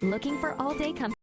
Looking for all-day comfort?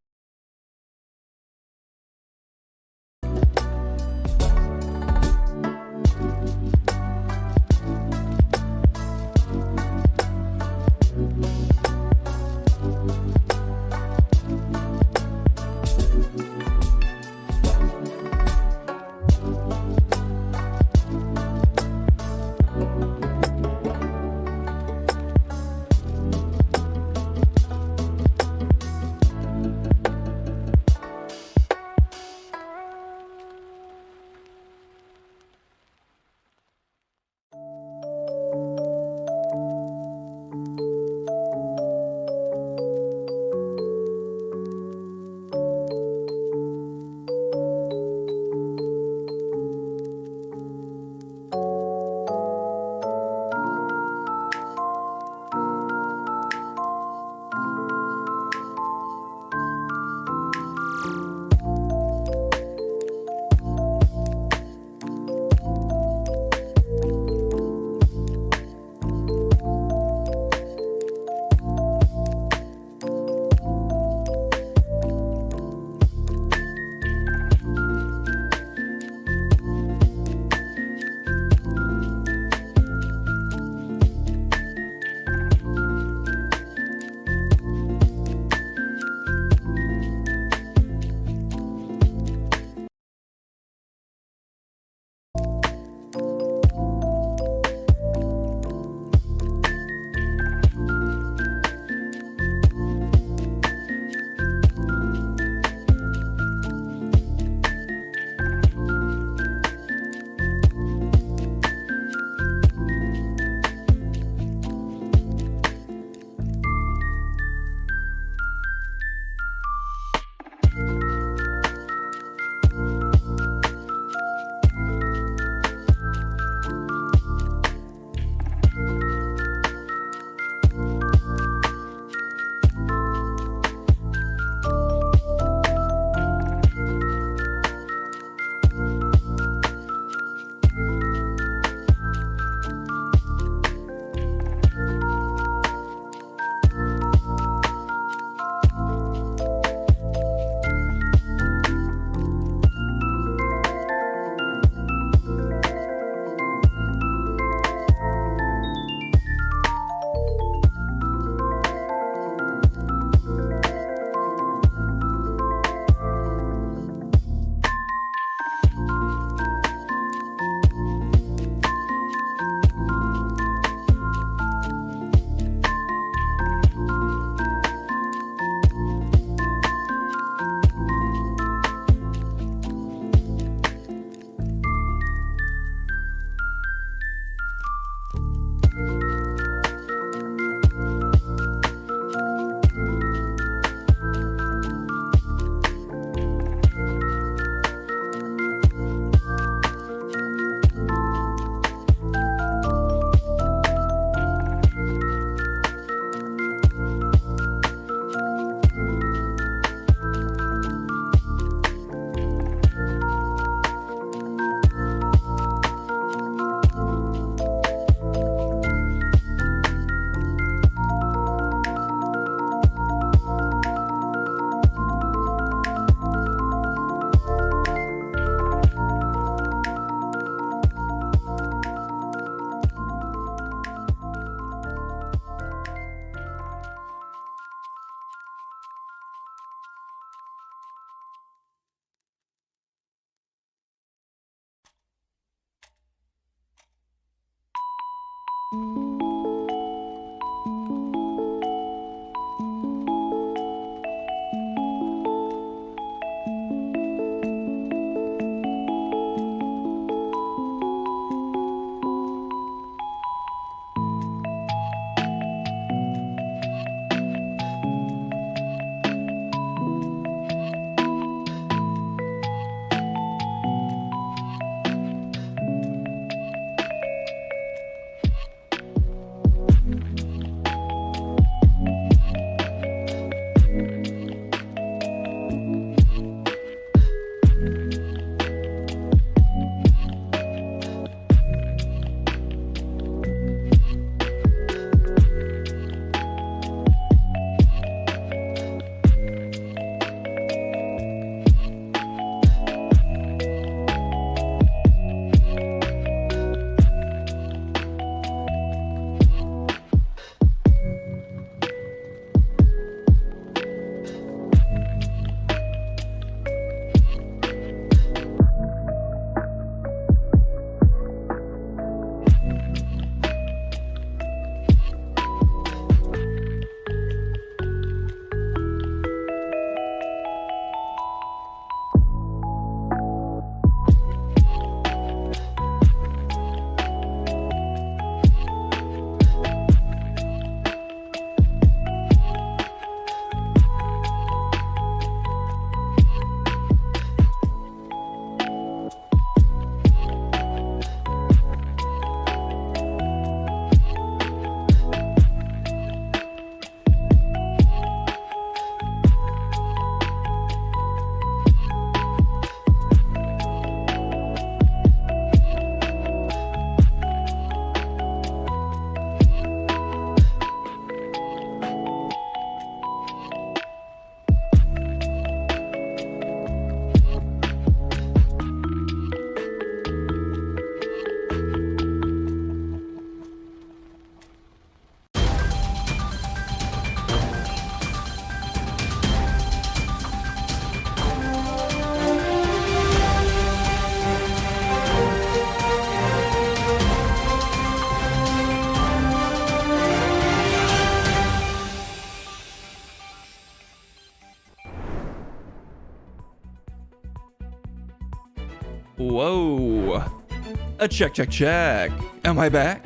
A check, check, check. Am I back?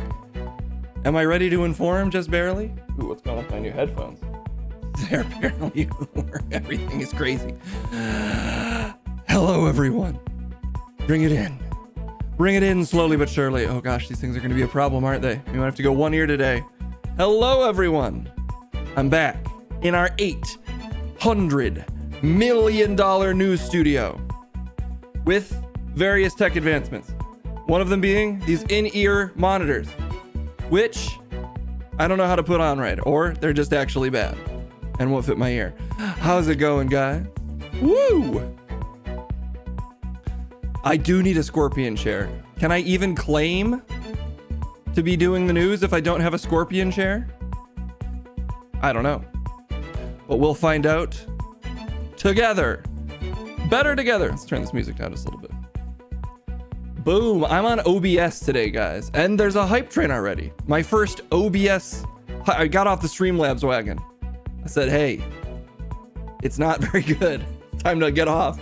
Am I ready to inform just barely? Ooh, what's going on with my new headphones? They're apparently everything is crazy. Hello, everyone. Bring it in. Bring it in slowly but surely. Oh gosh, these things are going to be a problem, aren't they? We might have to go one ear today. Hello, everyone. I'm back in our $800 million news studio with various tech advancements. One of them being these in-ear monitors, which I don't know how to put on right, or they're just actually bad and won't fit my ear. How's it going, guys? Woo! I do need a scorpion chair. Can I even claim to be doing the news if I don't have a scorpion chair? I don't know. But we'll find out together. Better together. Let's turn this music down just a little bit. Boom. I'm on OBS today, guys. And there's a hype train already. My first OBS. I got off the Streamlabs wagon. I said, hey, it's not very good. Time to get off.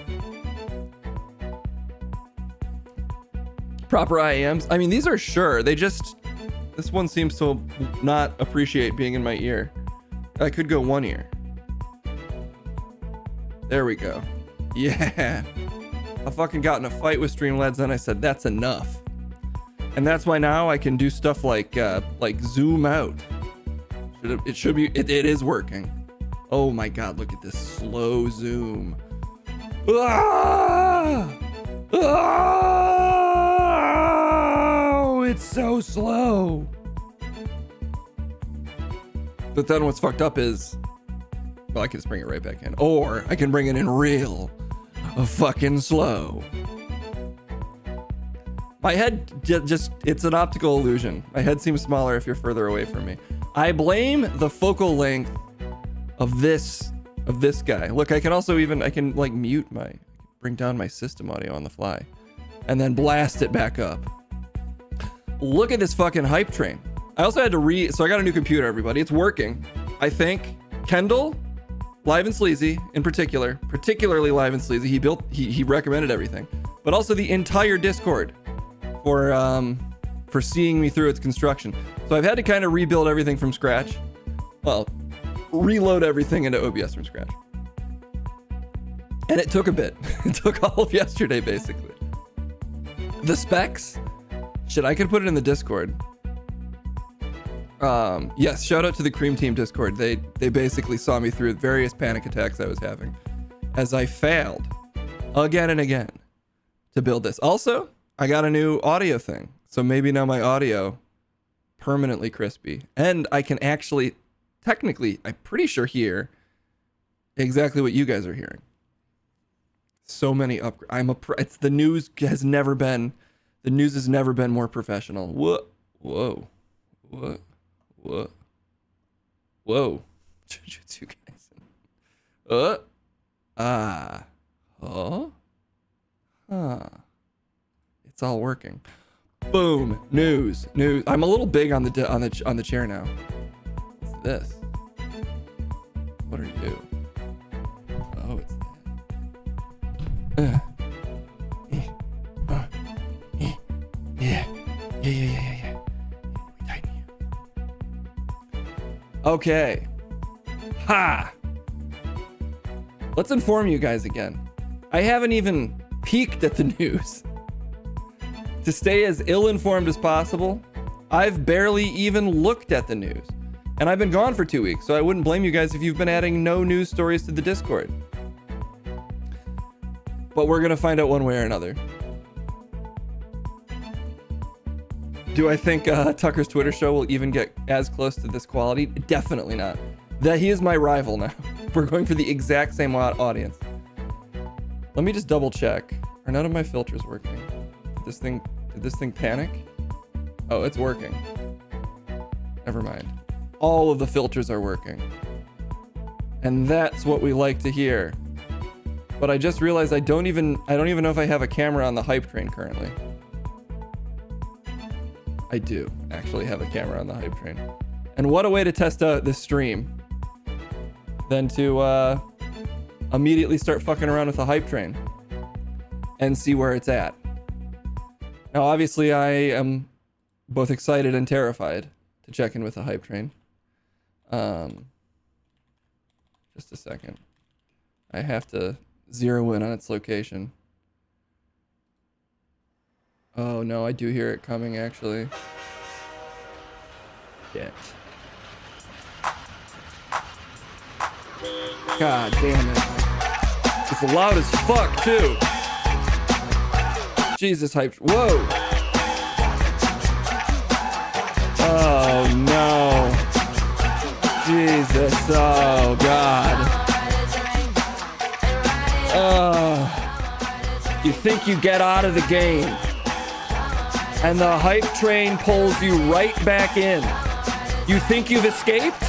Proper IAMs. I mean, these are sure. They just... This one seems to not appreciate being in my ear. I could go one ear. There we go. Yeah. I fucking got in a fight with Streamlabs and I said, that's enough. And that's why now I can do stuff like zoom out. It is working. Oh my God, look at this slow zoom. Ah! Oh, it's so slow. But then what's fucked up is, well, I can just bring it right back in. Or I can bring it in real fucking slow. My head just, it's an optical illusion. My head seems smaller if you're further away from me. I blame the focal length of this guy. Look, I can also I can like bring down my system audio on the fly and then blast it back up. Look at this fucking hype train. I also had to so I got a new computer, everybody. It's working. I think Kendall, Live and Sleazy in particularly Live and Sleazy, he recommended everything, but also the entire Discord for seeing me through its construction. So I've had to kind of rebuild everything from scratch. Well, reload everything into OBS from scratch. And it took a bit. It took all of yesterday, basically. The specs, shit, I could put it in the Discord. Yes, shout out to the Cream Team Discord. They basically saw me through various panic attacks I was having as I failed again and again to build this. Also, I got a new audio thing, so maybe now my audio permanently crispy, and I can actually, technically, I'm pretty sure hear exactly what you guys are hearing. So many upgrades. The news has never been more professional. Whoa. Jujutsu Kaisen. It's all working. Boom. News. I'm a little big on the chair now. What's this? What are you? Oh, it's that. Yeah. Tighten you. Okay. Ha! Let's inform you guys again. I haven't even peeked at the news. To stay as ill-informed as possible, I've barely even looked at the news. And I've been gone for 2 weeks, so I wouldn't blame you guys if you've been adding no news stories to the Discord. But we're gonna find out one way or another. Do I think Tucker's Twitter show will even get as close to this quality? Definitely not. That he is my rival now. We're going for the exact same audience. Let me just double check. Are none of my filters working? Did this thing panic? Oh, it's working. Never mind. All of the filters are working. And that's what we like to hear. But I just realized I don't even know if I have a camera on the hype train currently. I do actually have a camera on the hype train. And what a way to test out this stream than to immediately start fucking around with the hype train and see where it's at. Now, obviously, I am both excited and terrified to check in with the hype train. Just a second. I have to zero in on its location. Oh no, I do hear it coming actually. Shit. God damn it. It's loud as fuck too. Jesus hype. Whoa. Oh no. Jesus. Oh God. You think you get out of the game, and the hype train pulls you right back in. You think you've escaped?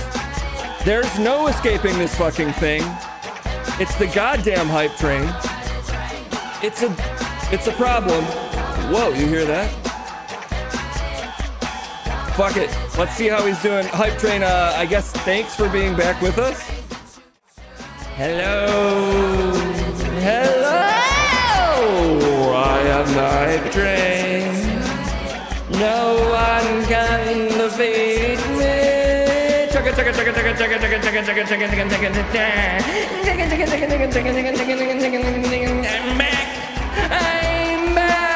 There's no escaping this fucking thing. It's the goddamn hype train. It's a problem. Whoa, you hear that? Fuck it. Let's see how he's doing. Hype train, I guess thanks for being back with us. Hello. Hello. I am the hype train. No one can defeat me. I'm back. I'm back.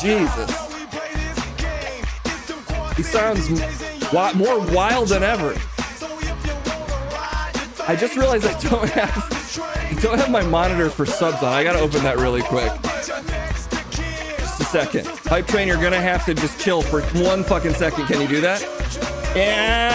Jesus. He sounds more wild than ever. I just realized I don't have my monitor for subs on. I gotta open that really quick. Just a second. Hype train, you're gonna have to just chill for 1 fucking second. Can you do that? Yeah.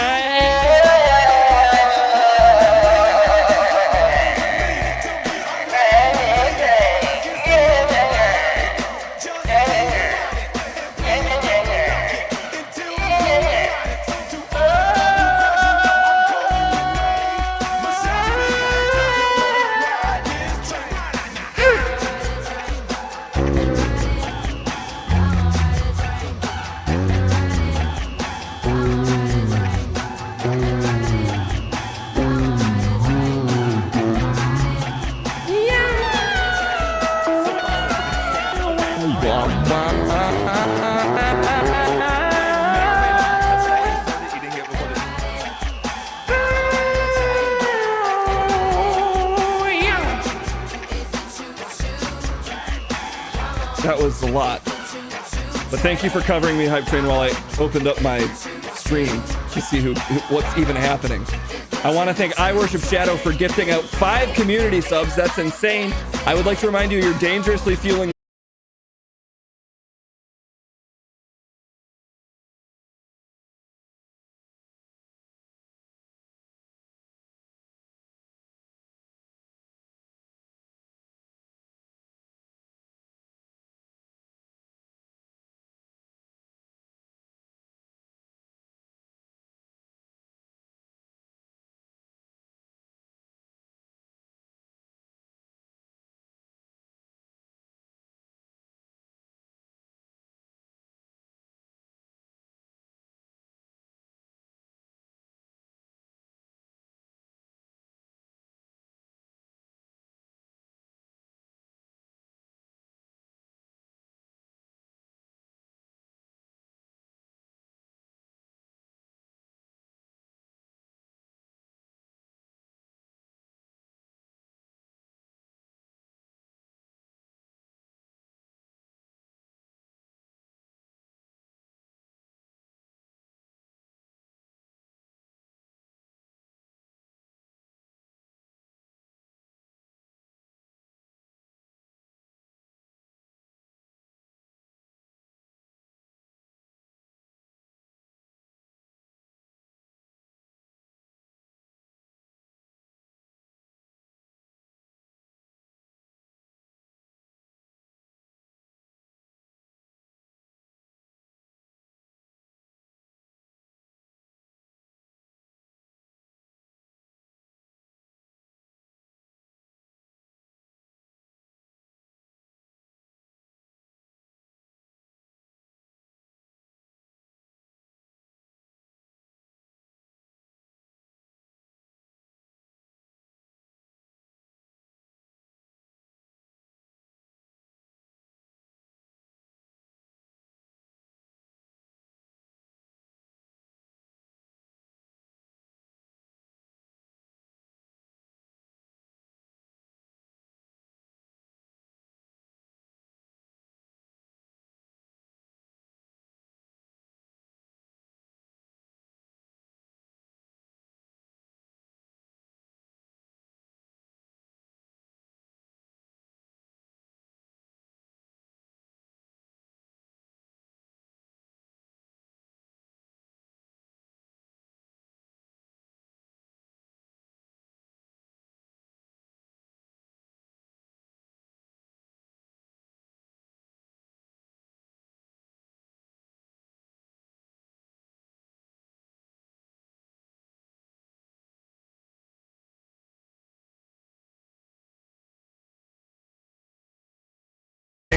That was a lot. But thank you for covering me, Hype Train, while I opened up my stream to see what's even happening. I want to thank I Worship Shadow for gifting out 5 community subs. That's insane. I would like to remind you, you're dangerously fueling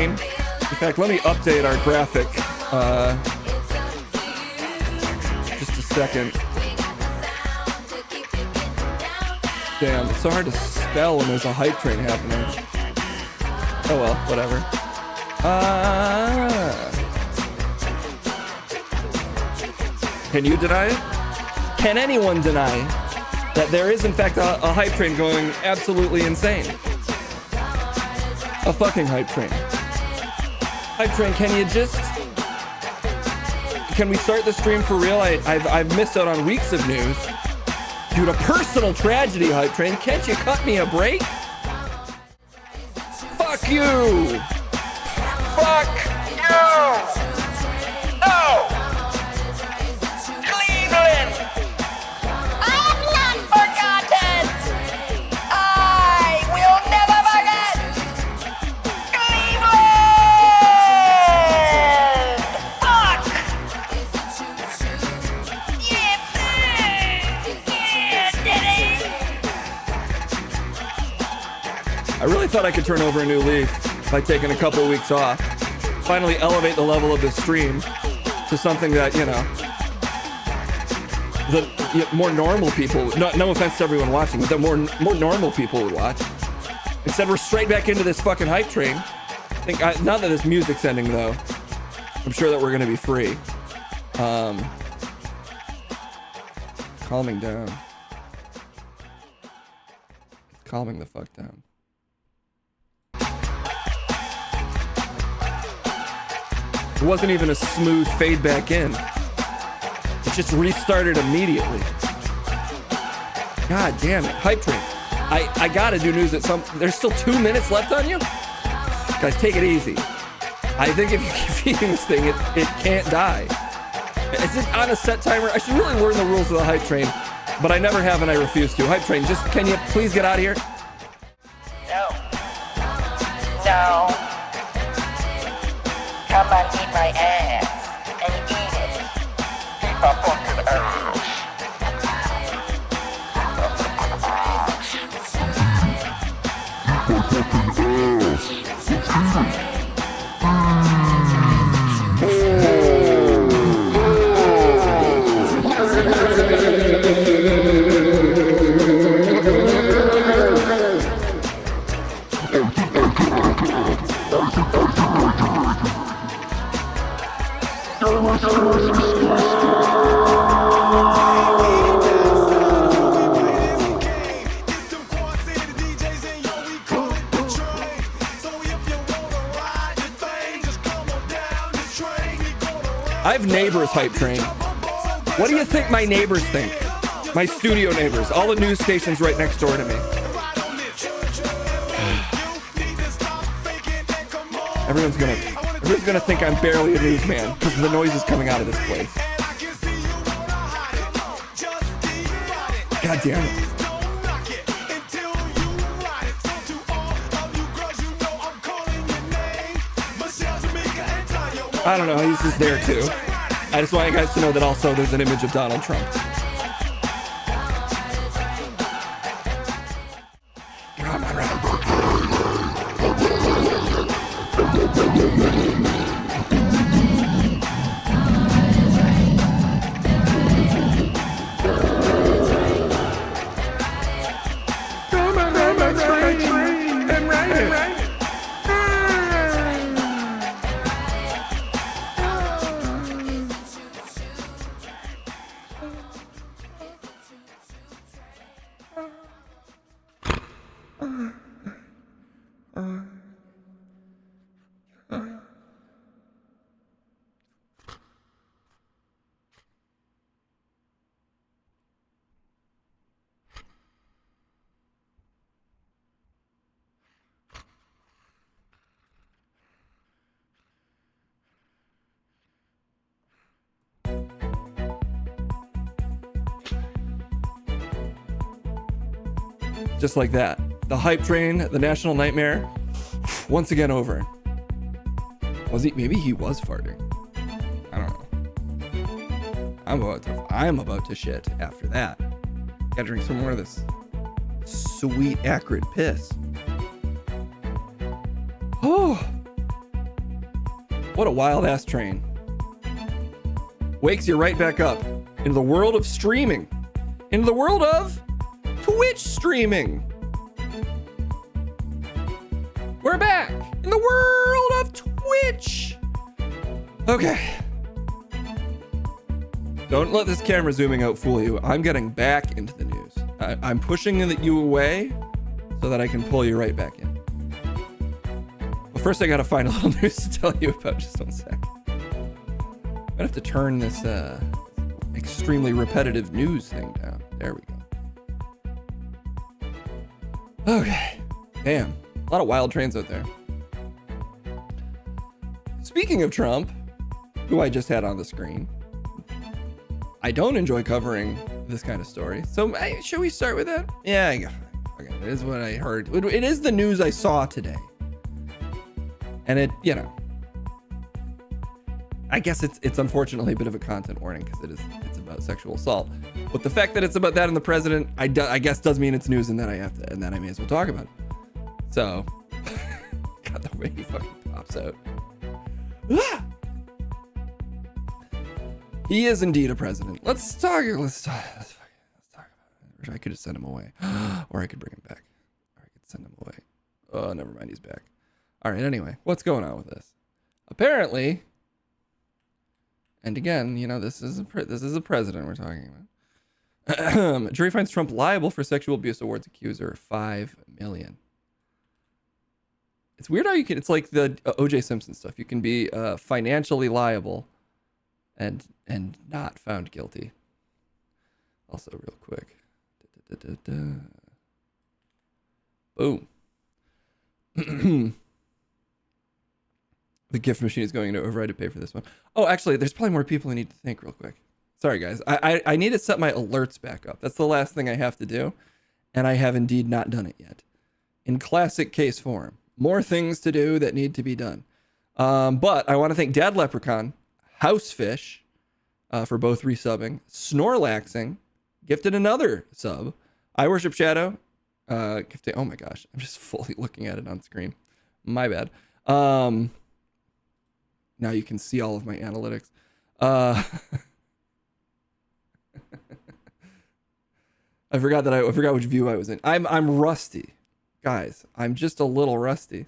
train. In fact, let me update our graphic. Just a second. Damn, it's so hard to spell when there's a hype train happening. Oh well, whatever. Can you deny it? Can anyone deny that there is in fact a hype train going absolutely insane? A fucking hype train. Hype train, can we start the stream for real? I've missed out on weeks of news due to personal tragedy, hype train. Can't you cut me a break? Fuck you! Fuck you! No! Cleveland! I'm not forgotten! I will never forget! Cleveland! Fuck! Yeah, Diddy! I really thought I could turn over a new leaf by taking a couple weeks off. Finally elevate the level of the stream to something that, you know, the more normal people, no offense to everyone watching, but that more normal people would watch. Instead, we're straight back into this fucking hype train. Now that this music's ending, though, I'm sure that we're going to be free. Calming down. It's calming the fuck down. It wasn't even a smooth fade back in. It just restarted immediately. God damn it. Hype train. I gotta do news at some... There's still 2 minutes left on you? Guys, take it easy. I think if you keep feeding this thing, it can't die. Is it on a set timer? I should really learn the rules of the hype train, but I never have and I refuse to. Hype train, just can you please get out of here? No. No. Come and eat my ass. And eat it. Keep up on the earth. I have neighbors, hype train. What do you think my neighbors think? My studio neighbors, all the news stations right next door to me. Everyone's gonna think I'm barely a newsman because of the noises coming out of this place. God damn it. I don't know, he's just there too. I just want you guys to know that also there's an image of Donald Trump. Just like that. The hype train, the national nightmare, once again over. Was he? Maybe he was farting. I don't know. I'm about to shit after that. Gotta drink some more of this sweet, acrid piss. Oh, What a wild ass train. Wakes you right back up into the world of streaming, into the world of Twitch streaming. We're back in the world of Twitch. Okay. Don't let this camera zooming out fool you. I'm getting back into the news. I'm pushing you away so that I can pull you right back in. But first I gotta find a little news to tell you about. Just one sec. I'm gonna have to turn this extremely repetitive news thing down. There we go. Okay. Damn. A lot of wild trains out there. Speaking of Trump, who I just had on the screen, I don't enjoy covering this kind of story. So should we start with that? Yeah, okay. It is what I heard. It is the news I saw today. And it, you know, I guess it's unfortunately a bit of a content warning because it's about sexual assault. But the fact that it's about that and the president, I guess does mean it's news and that I may as well talk about it. So, God, the way he fucking pops out. Ah! He is indeed a president. Let's talk about it. I could just send him away. Or I could bring him back. Or I could send him away. Oh, never mind. He's back. All right. Anyway, what's going on with this? Apparently, and again, you know, this is a president we're talking about. A jury finds Trump liable for sexual abuse, awards accuser $5 million. It's weird how you can. It's like the O.J. Simpson stuff. You can be financially liable and not found guilty. Also, real quick. Boom. The gift machine is going into override to pay for this one. Oh, actually, there's probably more people I need to thank real quick. Sorry, guys. I need to set my alerts back up. That's the last thing I have to do. And I have indeed not done it yet. In classic case form. More things to do that need to be done. But I want to thank Dad Leprechaun, Housefish, for both resubbing. Snorlaxing gifted another sub. I Worship Shadow gifted. Oh my gosh, I'm just fully looking at it on screen. My bad. Now you can see all of my analytics. I forgot which view I was in. I'm rusty. Guys, I'm just a little rusty.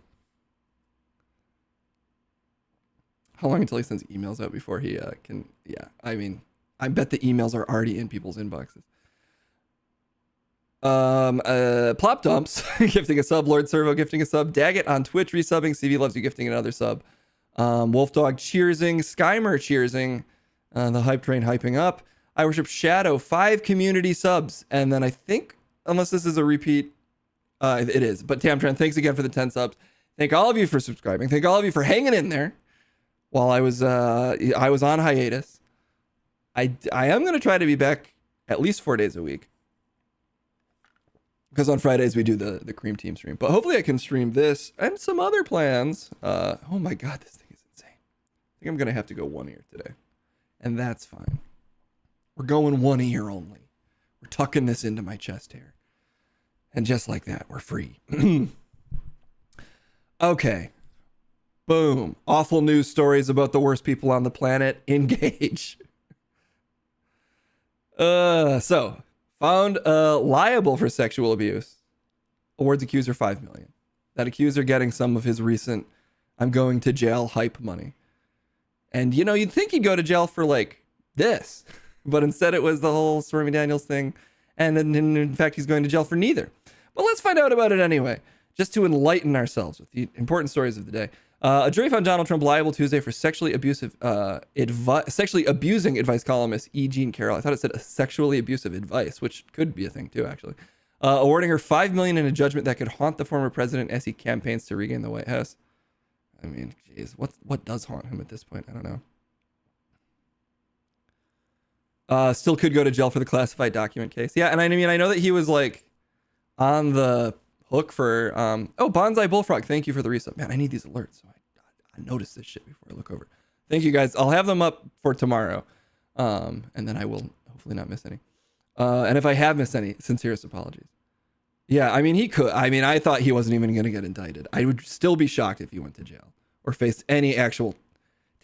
How long until he sends emails out before he can? Yeah, I mean, I bet the emails are already in people's inboxes. Plop Dumps gifting a sub. Lord Servo gifting a sub. Daggett on Twitch resubbing. CV loves you gifting another sub. Wolfdog cheersing. Skymer cheersing. The hype train hyping up. I Worship Shadow 5 community subs, and then I think unless this is a repeat. It is, but Tamtran, thanks again for the 10 subs. Thank all of you for subscribing. Thank all of you for hanging in there while I was on hiatus. I am going to try to be back at least 4 days a week because on Fridays we do the Cream Team stream. But hopefully I can stream this and some other plans. Oh my God, this thing is insane. I think I'm going to have to go one ear today, and that's fine. We're going one ear only. We're tucking this into my chest hair. And just like that, we're free. Okay. Boom. Awful news stories about the worst people on the planet. Engage. So, found liable for sexual abuse. Awards accuser $5 million. That accuser getting some of his recent I'm going to jail hype money. And, you know, you'd think he'd go to jail for, like, this. But instead it was the whole Stormy Daniels thing. And in fact, he's going to jail for neither. But let's find out about it anyway, just to enlighten ourselves with the important stories of the day. A jury found Donald Trump liable Tuesday for sexually abusing advice columnist E. Jean Carroll. I thought it said a sexually abusive advice, which could be a thing too, actually. Awarding her $5 million in a judgment that could haunt the former president as he campaigns to regain the White House. I mean, geez, what does haunt him at this point? I don't know. Still could go to jail for the classified document case. Yeah, and I mean, I know that he was like on the hook for Bonsai Bullfrog. Thank you for the resub. Man, I need these alerts so I notice this shit before I look over. Thank you guys. I'll have them up for tomorrow. And then I will hopefully not miss any. And if I have missed any, sincerest apologies. Yeah, I mean, he could. I mean, I thought he wasn't even going to get indicted. I would still be shocked if he went to jail or faced any actual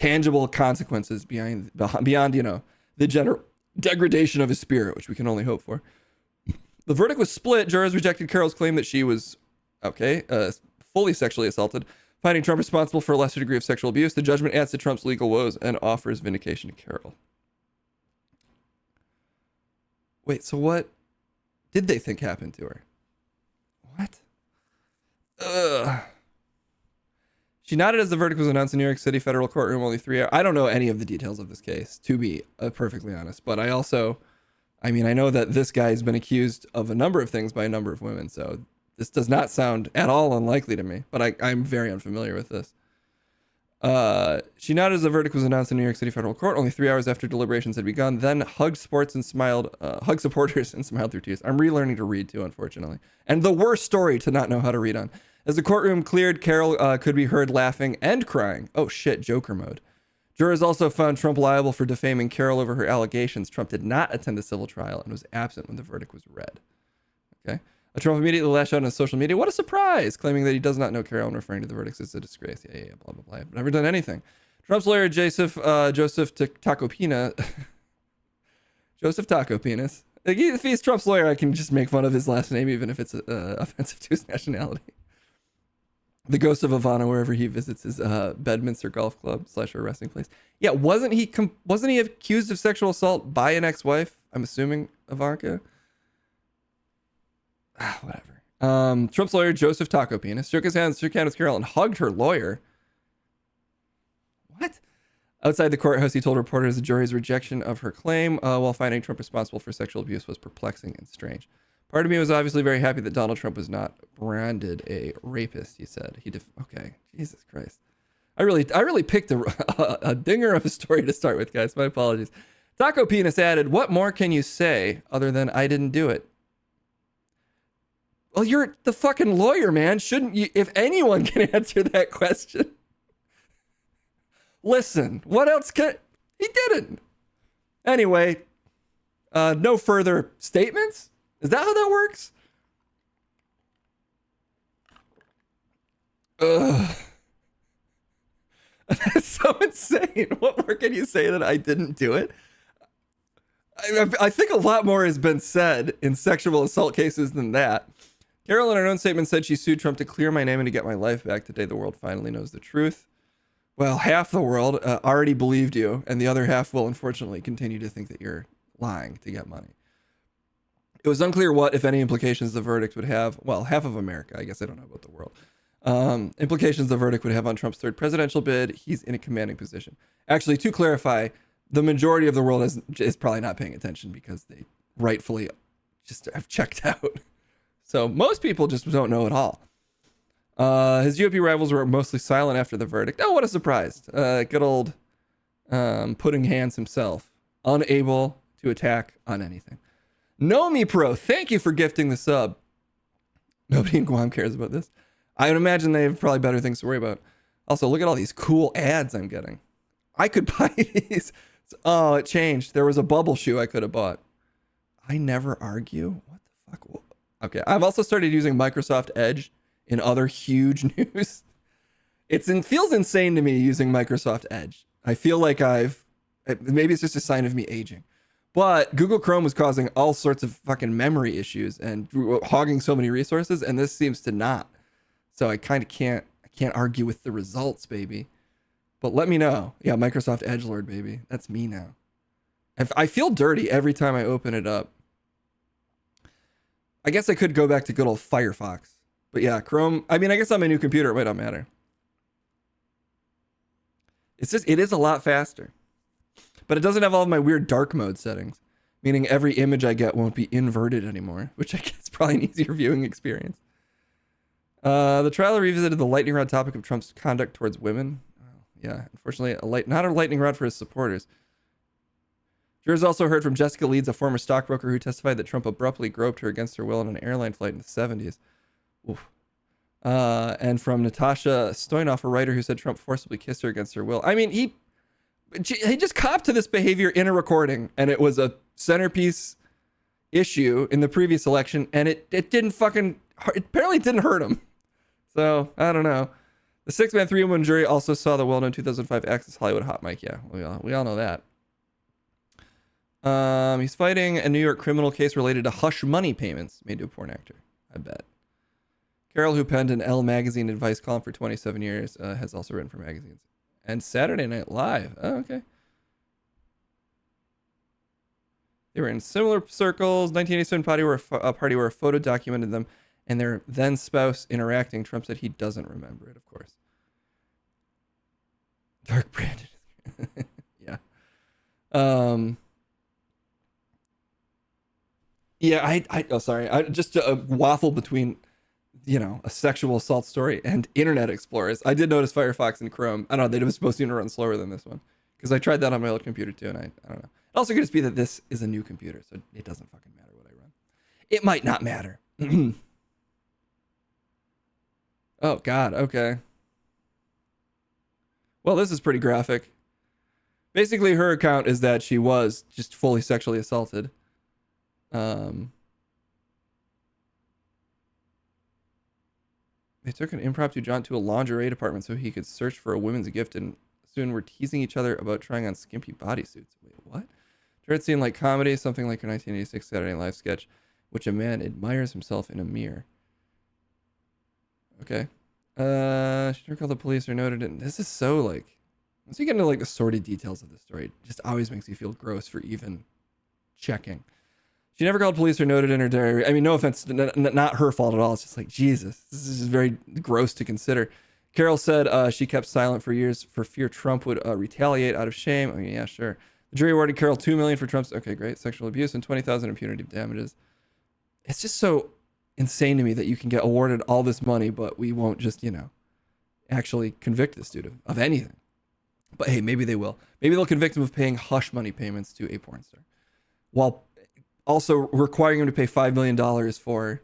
tangible consequences beyond the general degradation of his spirit, which we can only hope for. The verdict was split. Jurors rejected Carroll's claim that she was fully sexually assaulted, finding Trump responsible for a lesser degree of sexual abuse. The judgment adds to Trump's legal woes and offers vindication to Carroll. Wait, so what did they think happened to her? What? Ugh. She nodded as the verdict was announced in New York City federal courtroom only 3 hours. I don't know any of the details of this case, to be perfectly honest. But I know that this guy has been accused of a number of things by a number of women. So this does not sound at all unlikely to me. But I'm very unfamiliar with this. She nodded as the verdict was announced in New York City federal court only 3 hours after deliberations had begun, then hugged supporters and smiled through tears. I'm relearning to read too, unfortunately. And the worst story to not know how to read on. As the courtroom cleared, Carroll could be heard laughing and crying. Oh shit, Joker mode. Jurors also found Trump liable for defaming Carroll over her allegations. Trump did not attend the civil trial and was absent when the verdict was read. Okay. Trump immediately lashed out on social media. What a surprise! Claiming that he does not know Carroll and referring to the verdicts as a disgrace. Yeah, blah, blah, blah. I've never done anything. Trump's lawyer, Joseph Tacopina. Joseph Tacopenis. If he's Trump's lawyer, I can just make fun of his last name, even if it's offensive to his nationality. The ghost of Ivana, wherever he visits his Bedminster Golf Club / a resting place. Yeah, wasn't he accused of sexual assault by an ex-wife? I'm assuming Ivanka. Whatever. Trump's lawyer, Joseph Tacopenis, shook hands with Carroll and hugged her lawyer. What? Outside the courthouse, he told reporters the jury's rejection of her claim while finding Trump responsible for sexual abuse was perplexing and strange. Part of me was obviously very happy that Donald Trump was not branded a rapist, he said. Okay, Jesus Christ. I really picked a dinger of a story to start with, guys. My apologies. Taco Penis added, what more can you say other than I didn't do it? Well, you're the fucking lawyer, man. Shouldn't you? If anyone can answer that question. Listen, what else can... He didn't. Anyway, no further statements? Is that how that works? Ugh. That's so insane. What more can you say that I didn't do it? I think a lot more has been said in sexual assault cases than that. Carroll in her own statement said she sued Trump to clear my name and to get my life back. Today the world finally knows the truth. Well, half the world already believed you, and the other half will unfortunately continue to think that you're lying to get money. It was unclear what, if any, implications the verdict would have. Well, half of America. I guess I don't know about the world. Implications the verdict would have on Trump's third presidential bid. He's in a commanding position. Actually, to clarify, the majority of the world is probably not paying attention because they rightfully just have checked out. So most people just don't know at all. His GOP rivals were mostly silent after the verdict. Oh, what a surprise. Good old Pudding Hands himself. Unable to attack on anything. Nomi Pro, thank you for gifting the sub. Nobody in Guam cares about this. I would imagine they have probably better things to worry about. Also, look at all these cool ads I'm getting. I could buy these. Oh, it changed. There was a bubble shoe I could have bought. I never argue. What the fuck? Okay, I've also started using Microsoft Edge in other huge news. It feels insane to me using Microsoft Edge. I feel like maybe it's just a sign of me aging. But Google Chrome was causing all sorts of fucking memory issues and hogging so many resources, and this seems to not. So I kind of can't argue with the results, baby. But let me know. Yeah, Microsoft Edgelord, baby. That's me now. I feel dirty every time I open it up. I guess I could go back to good old Firefox. But yeah, Chrome. I mean, I guess on my new computer, it might not matter. It is a lot faster. But it doesn't have all of my weird dark mode settings, meaning every image I get won't be inverted anymore, which I guess is probably an easier viewing experience. The trial revisited the lightning rod topic of Trump's conduct towards women. Yeah, unfortunately, not a lightning rod for his supporters. Jurors also heard from Jessica Leeds, a former stockbroker who testified that Trump abruptly groped her against her will on an airline flight in the 70s. Oof. And from Natasha Stoynoff, a writer who said Trump forcibly kissed her against her will. I mean, he just copped to this behavior in a recording, and it was a centerpiece issue in the previous election, and it didn't fucking, it apparently didn't hurt him. So, I don't know. The six-man, three-woman jury also saw the well-known 2005 Access Hollywood hot mic. Yeah, we all know that. He's fighting a New York criminal case related to hush money payments made to a porn actor. I bet. Carol, who penned an Elle magazine advice column for 27 years, has also written for magazines. And Saturday Night Live. Oh, okay. They were in similar circles. 1987 party where a photo documented them and their then spouse interacting. Trump said he doesn't remember it, of course. Dark Brandon. Yeah. Yeah, I just a waffle between, a sexual assault story and Internet Explorers. I did notice Firefox and Chrome. I don't know, they were supposed to run slower than this one. Because I tried that on my old computer too, and I don't know. It also could just be that this is a new computer, so it doesn't fucking matter what I run. It might not matter. Oh, God, okay. Well, this is pretty graphic. Basically, her account is that she was just fully sexually assaulted. They took an impromptu jaunt to a lingerie department so he could search for a women's gift, and soon were teasing each other about trying on skimpy bodysuits. Wait, what? It seemed like comedy, something like a 1986 Saturday Night Live sketch, which a man admires himself in a mirror. Okay. She never called the police or noted it. This is so, like, once you get into, like, the sordid details of the story, it just always makes you feel gross for even checking. She never called police or noted in her diary. I mean, no offense, not her fault at all. It's just like, Jesus, this is just very gross to consider. Carol said she kept silent for years for fear Trump would retaliate out of shame. I mean, yeah, sure. The jury awarded Carol $2 million for Trump's, okay, great, sexual abuse and $20,000 in punitive damages. It's just so insane to me that you can get awarded all this money, but we won't just, actually convict this dude of anything. But hey, maybe they will. Maybe they'll convict him of paying hush money payments to a porn star, while also requiring him to pay $5 million for,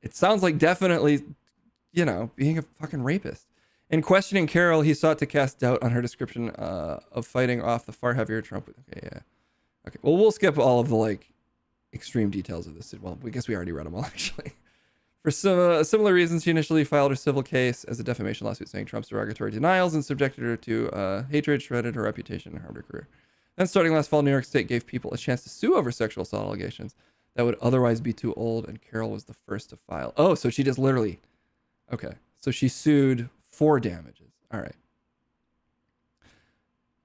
it sounds like definitely, being a fucking rapist. In questioning Carol, he sought to cast doubt on her description of fighting off the far heavier Trump. Okay, yeah. Okay, well, we'll skip all of the, like, extreme details of this. Well, I guess we already read them all, actually. For similar reasons, she initially filed a civil case as a defamation lawsuit saying Trump's derogatory denials and subjected her to hatred, shredded her reputation, and harmed her career. Then, starting last fall, New York State gave people a chance to sue over sexual assault allegations that would otherwise be too old, and Carol was the first to file. Oh, so she just literally... Okay, so she sued for damages. All right.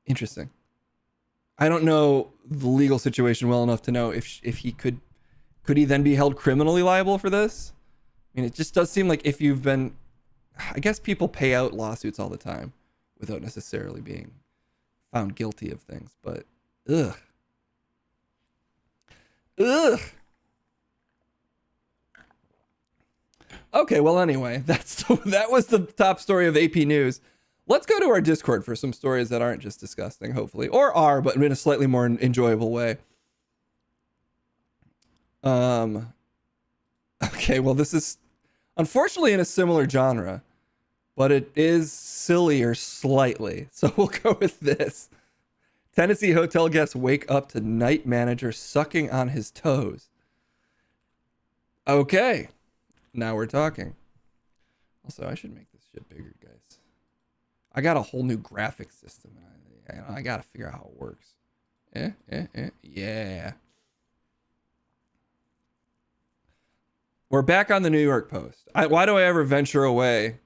Interesting. I don't know the legal situation well enough to know if he could he then be held criminally liable for this? I mean, it just does seem like if you've been... I guess people pay out lawsuits all the time without necessarily being found guilty of things, but ugh. Okay, well, anyway, that was the top story of AP News. Let's go to our Discord for some stories that aren't just disgusting, hopefully, or are, but in a slightly more enjoyable way. Okay, well, this is unfortunately in a similar genre, but it is sillier slightly. So we'll go with this. Tennessee hotel guests wake up to night manager sucking on his toes. Okay, now we're talking. Also, I should make this shit bigger, guys. I got a whole new graphic system, and I gotta figure out how it works. Yeah. We're back on the New York Post. Why do I ever venture away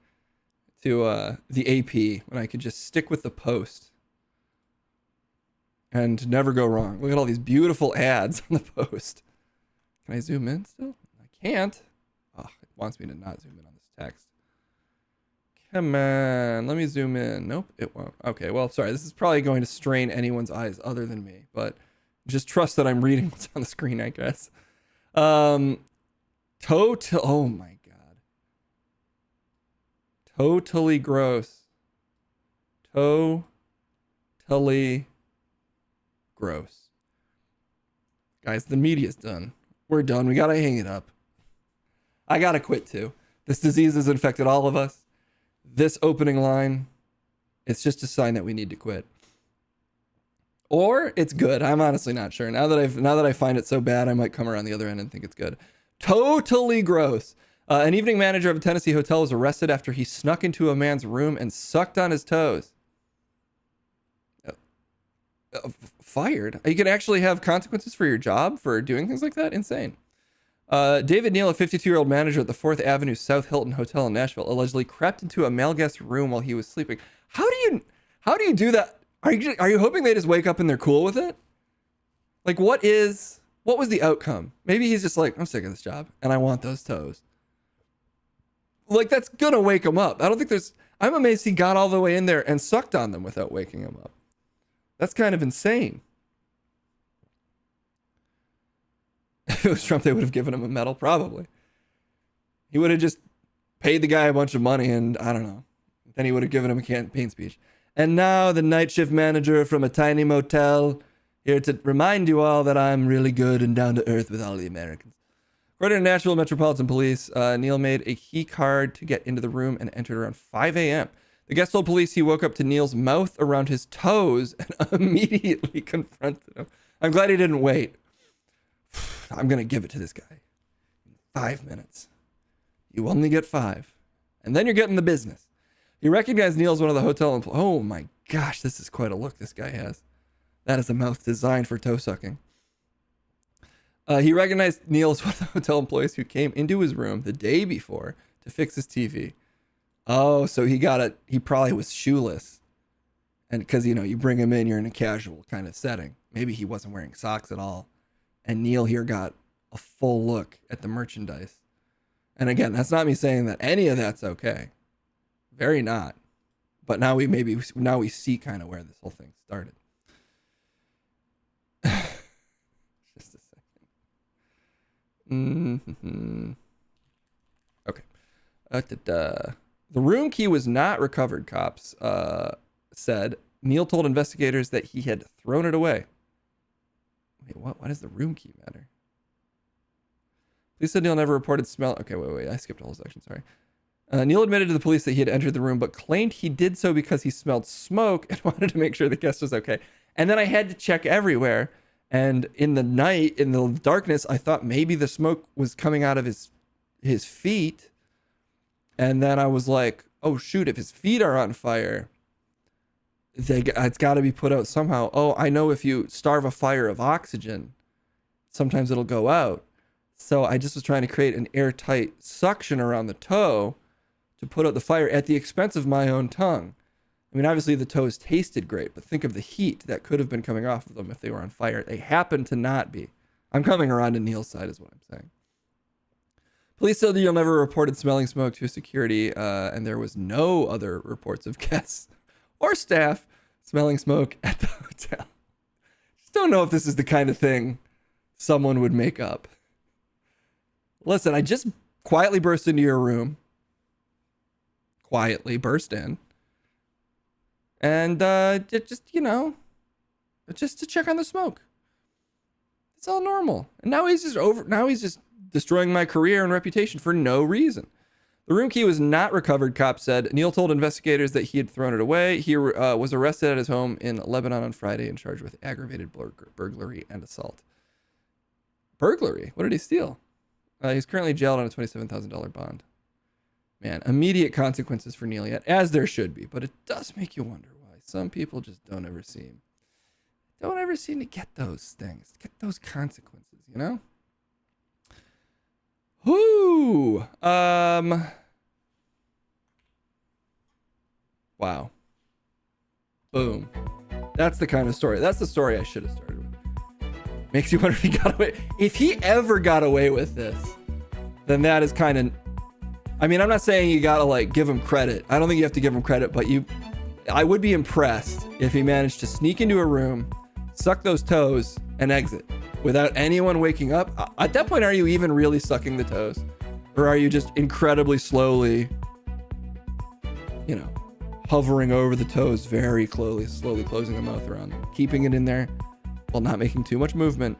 to the AP when I could just stick with the Post and never go wrong? Look at all these beautiful ads on the Post. Can I zoom in still? I can't. Oh, it wants me to not zoom in on this text. Come on, let me zoom in. Nope, it won't. Okay, well, sorry. This is probably going to strain anyone's eyes other than me, but just trust that I'm reading what's on the screen, I guess. Oh my God. Totally gross. Totally gross. Guys, the media's done. We're done. We gotta hang it up. I gotta quit too. This disease has infected all of us. This opening line, it's just a sign that we need to quit. Or it's good. I'm honestly not sure. Now that I find it so bad, I might come around the other end and think it's good. Totally gross. An evening manager of a Tennessee hotel was arrested after he snuck into a man's room and sucked on his toes. Fired? You can actually have consequences for your job for doing things like that? Insane. David Neal, a 52-year-old manager at the 4th Avenue South Hilton Hotel in Nashville, allegedly crept into a male guest's room while he was sleeping. How do you do that? Are you hoping they just wake up and they're cool with it? Like, what was the outcome? Maybe he's just like, I'm sick of this job and I want those toes. Like, that's gonna wake him up. I'm amazed he got all the way in there and sucked on them without waking him up. That's kind of insane. If it was Trump, they would have given him a medal, probably. He would have just paid the guy a bunch of money and, I don't know. Then he would have given him a campaign speech. And now the night shift manager from a tiny motel, here to remind you all that I'm really good and down to earth with all the Americans. According to Nashville Metropolitan Police, Neal made a key card to get into the room and entered around 5 a.m. The guest told police he woke up to Neal's mouth around his toes and immediately confronted him. I'm glad he didn't wait. I'm going to give it to this guy. 5 minutes. You only get 5. And then you're getting the business. He recognized Neal as one of the hotel employees. Oh my gosh, this is quite a look this guy has. That is a mouth designed for toe sucking. He recognized Neal as one of the hotel employees who came into his room the day before to fix his TV. Oh, so he probably was shoeless. And because, you bring him in, you're in a casual kind of setting. Maybe he wasn't wearing socks at all. And Neal here got a full look at the merchandise. And again, that's not me saying that any of that's okay. Very not. But now we see kind of where this whole thing started. Just a second. Mm-hmm. Okay. The room key was not recovered, cops said. Neal told investigators that he had thrown it away. Wait, what? Why does the room key matter? Police said Neal never reported smell. Okay, wait. I skipped a whole section. Sorry. Neal admitted to the police that he had entered the room, but claimed he did so because he smelled smoke and wanted to make sure the guest was okay. And then I had to check everywhere. And in the night, in the darkness, I thought maybe the smoke was coming out of his feet. And then I was like, oh, shoot, if his feet are on fire, it's got to be put out somehow. Oh, I know if you starve a fire of oxygen, sometimes it'll go out. So I just was trying to create an airtight suction around the toe to put out the fire at the expense of my own tongue. I mean, obviously the toes tasted great, but think of the heat that could have been coming off of them if they were on fire. They happen to not be. I'm coming around to Neal's side is what I'm saying. Police said Neal never reported smelling smoke to security, and there was no other reports of guests or staff smelling smoke at the hotel. Just don't know if this is the kind of thing someone would make up. Listen, I just quietly burst into your room. Quietly burst in. And just to check on the smoke. It's all normal. And now he's just destroying my career and reputation for no reason. The room key was not recovered, cops said. Neal told investigators that he had thrown it away. He was arrested at his home in Lebanon on Friday and charged with aggravated burglary and assault. Burglary? What did he steal? He's currently jailed on a $27,000 bond. Man, immediate consequences for Neal yet, as there should be. But it does make you wonder why some people just don't ever seem to get those things, get those consequences, you know? Whoo! Wow. Boom. That's the kind of story. That's the story I should have started with. Makes you wonder if he got away. If he ever got away with this, then that is kind of... I mean, I'm not saying you gotta give him credit. I don't think you have to give him credit, but I would be impressed if he managed to sneak into a room, suck those toes, and exit without anyone waking up. At that point, are you even really sucking the toes? Or are you just incredibly slowly, hovering over the toes, very slowly closing the mouth around them, keeping it in there while not making too much movement?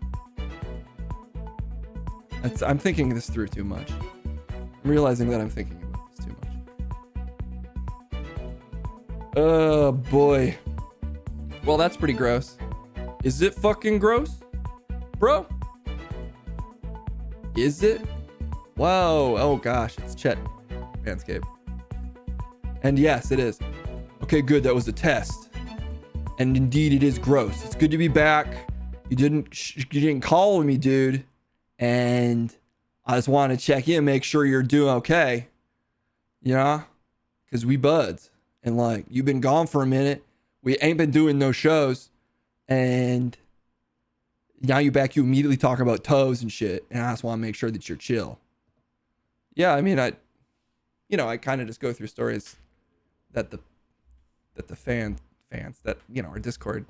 I'm thinking this through too much. I'm realizing that I'm thinking about this too much. Oh boy. Well, that's pretty gross. Is it fucking gross? Bro? Is it? Whoa. Oh gosh, it's Chet Manscaped. And yes, it is. Okay, good. That was a test. And indeed, it is gross. It's good to be back. You didn't call me, dude. And I just want to check in, make sure you're doing okay. Yeah, because we buds. And like, you've been gone for a minute. We ain't been doing no shows. And now you're back. You immediately talk about toes and shit. And I just want to make sure that you're chill. Yeah, I mean, I kind of just go through stories that the fans that, our Discord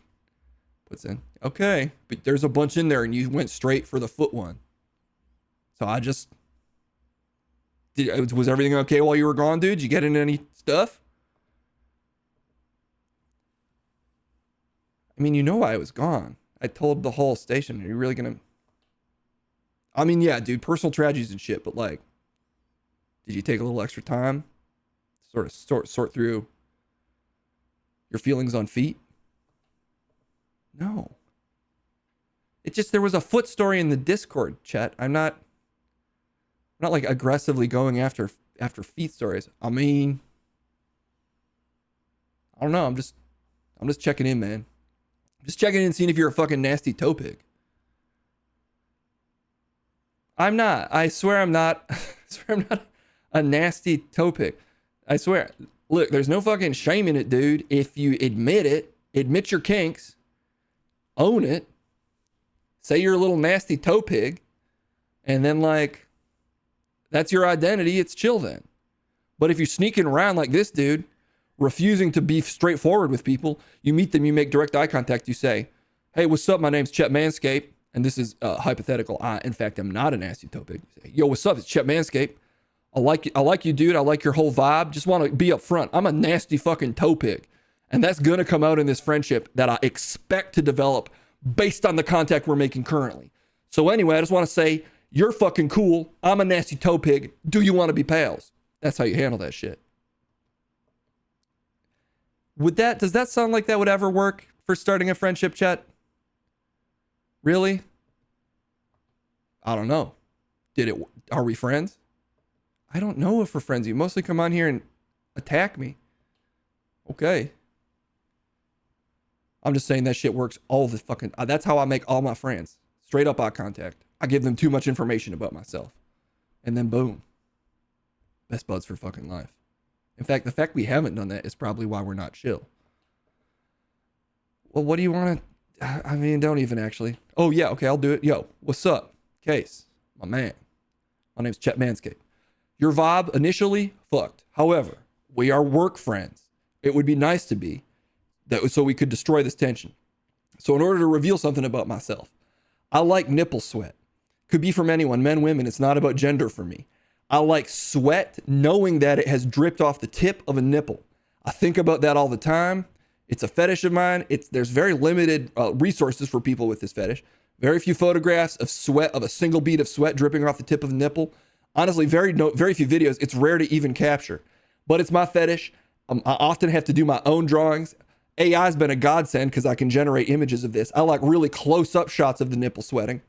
puts in. Okay, but there's a bunch in there and you went straight for the foot one. So I just was everything okay while you were gone, dude? Did you get into any stuff? I mean, you know why I was gone. I told the whole station. Are you really gonna? I mean, yeah, dude, personal tragedies and shit, but like, did you take a little extra time to sort through your feelings on feet? No. It just, there was a foot story in the Discord chat. I'm not like aggressively going after feet stories. I mean, I don't know. I'm just checking in, man. I'm just checking in, seeing if you're a fucking nasty toe pig. I'm not. I swear I'm not. I swear I'm not a nasty toe pig. I swear. Look, there's no fucking shame in it, dude. If you admit your kinks, own it, say you're a little nasty toe pig, and then like, that's your identity, it's chill then. But if you're sneaking around like this dude, refusing to be straightforward with people, you meet them, you make direct eye contact, you say, hey, what's up? My name's Chet Manscaped. And this is hypothetical. In fact, I'm not a nasty toe pig. Say, yo, what's up? It's Chet Manscaped. I like you, dude. I like your whole vibe. Just want to be up front. I'm a nasty fucking toe pig. And that's going to come out in this friendship that I expect to develop based on the contact we're making currently. So anyway, I just want to say, you're fucking cool. I'm a nasty toe pig. Do you want to be pals? That's how you handle that shit. Does that sound like that would ever work for starting a friendship chat? Really? I don't know. Are we friends? I don't know if we're friends. You mostly come on here and attack me. Okay. I'm just saying that shit works all the fucking... that's how I make all my friends. Straight up eye contact. I give them too much information about myself. And then boom. Best buds for fucking life. In fact, the fact we haven't done that is probably why we're not chill. Well, what do you want to... I mean, don't even actually. Oh, yeah, okay, I'll do it. Yo, what's up? Case, my man. My name's Chet Manscaped. Your vibe initially fucked. However, we are work friends. It would be nice to be, so we could destroy this tension. So in order to reveal something about myself, I like nipple sweat. Could be from anyone, men, women. It's not about gender for me. I like sweat knowing that it has dripped off the tip of a nipple. I think about that all the time. It's a fetish of mine. There's very limited resources for people with this fetish. Very few photographs of sweat, of a single bead of sweat dripping off the tip of the nipple. Honestly, very few videos. It's rare to even capture. But it's my fetish. I often have to do my own drawings. AI's been a godsend because I can generate images of this. I like really close-up shots of the nipple sweating.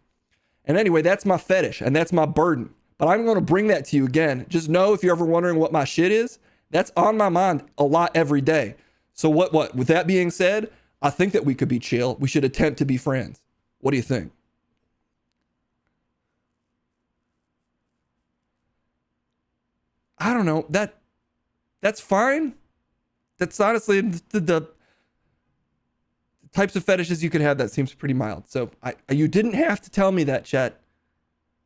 And anyway, that's my fetish, and that's my burden. But I'm going to bring that to you again. Just know, if you're ever wondering what my shit is, that's on my mind a lot every day. So what? With that being said, I think that we could be chill. We should attempt to be friends. What do you think? I don't know. That's fine. That's honestly the types of fetishes you could have. That seems pretty mild. So you didn't have to tell me that, chat.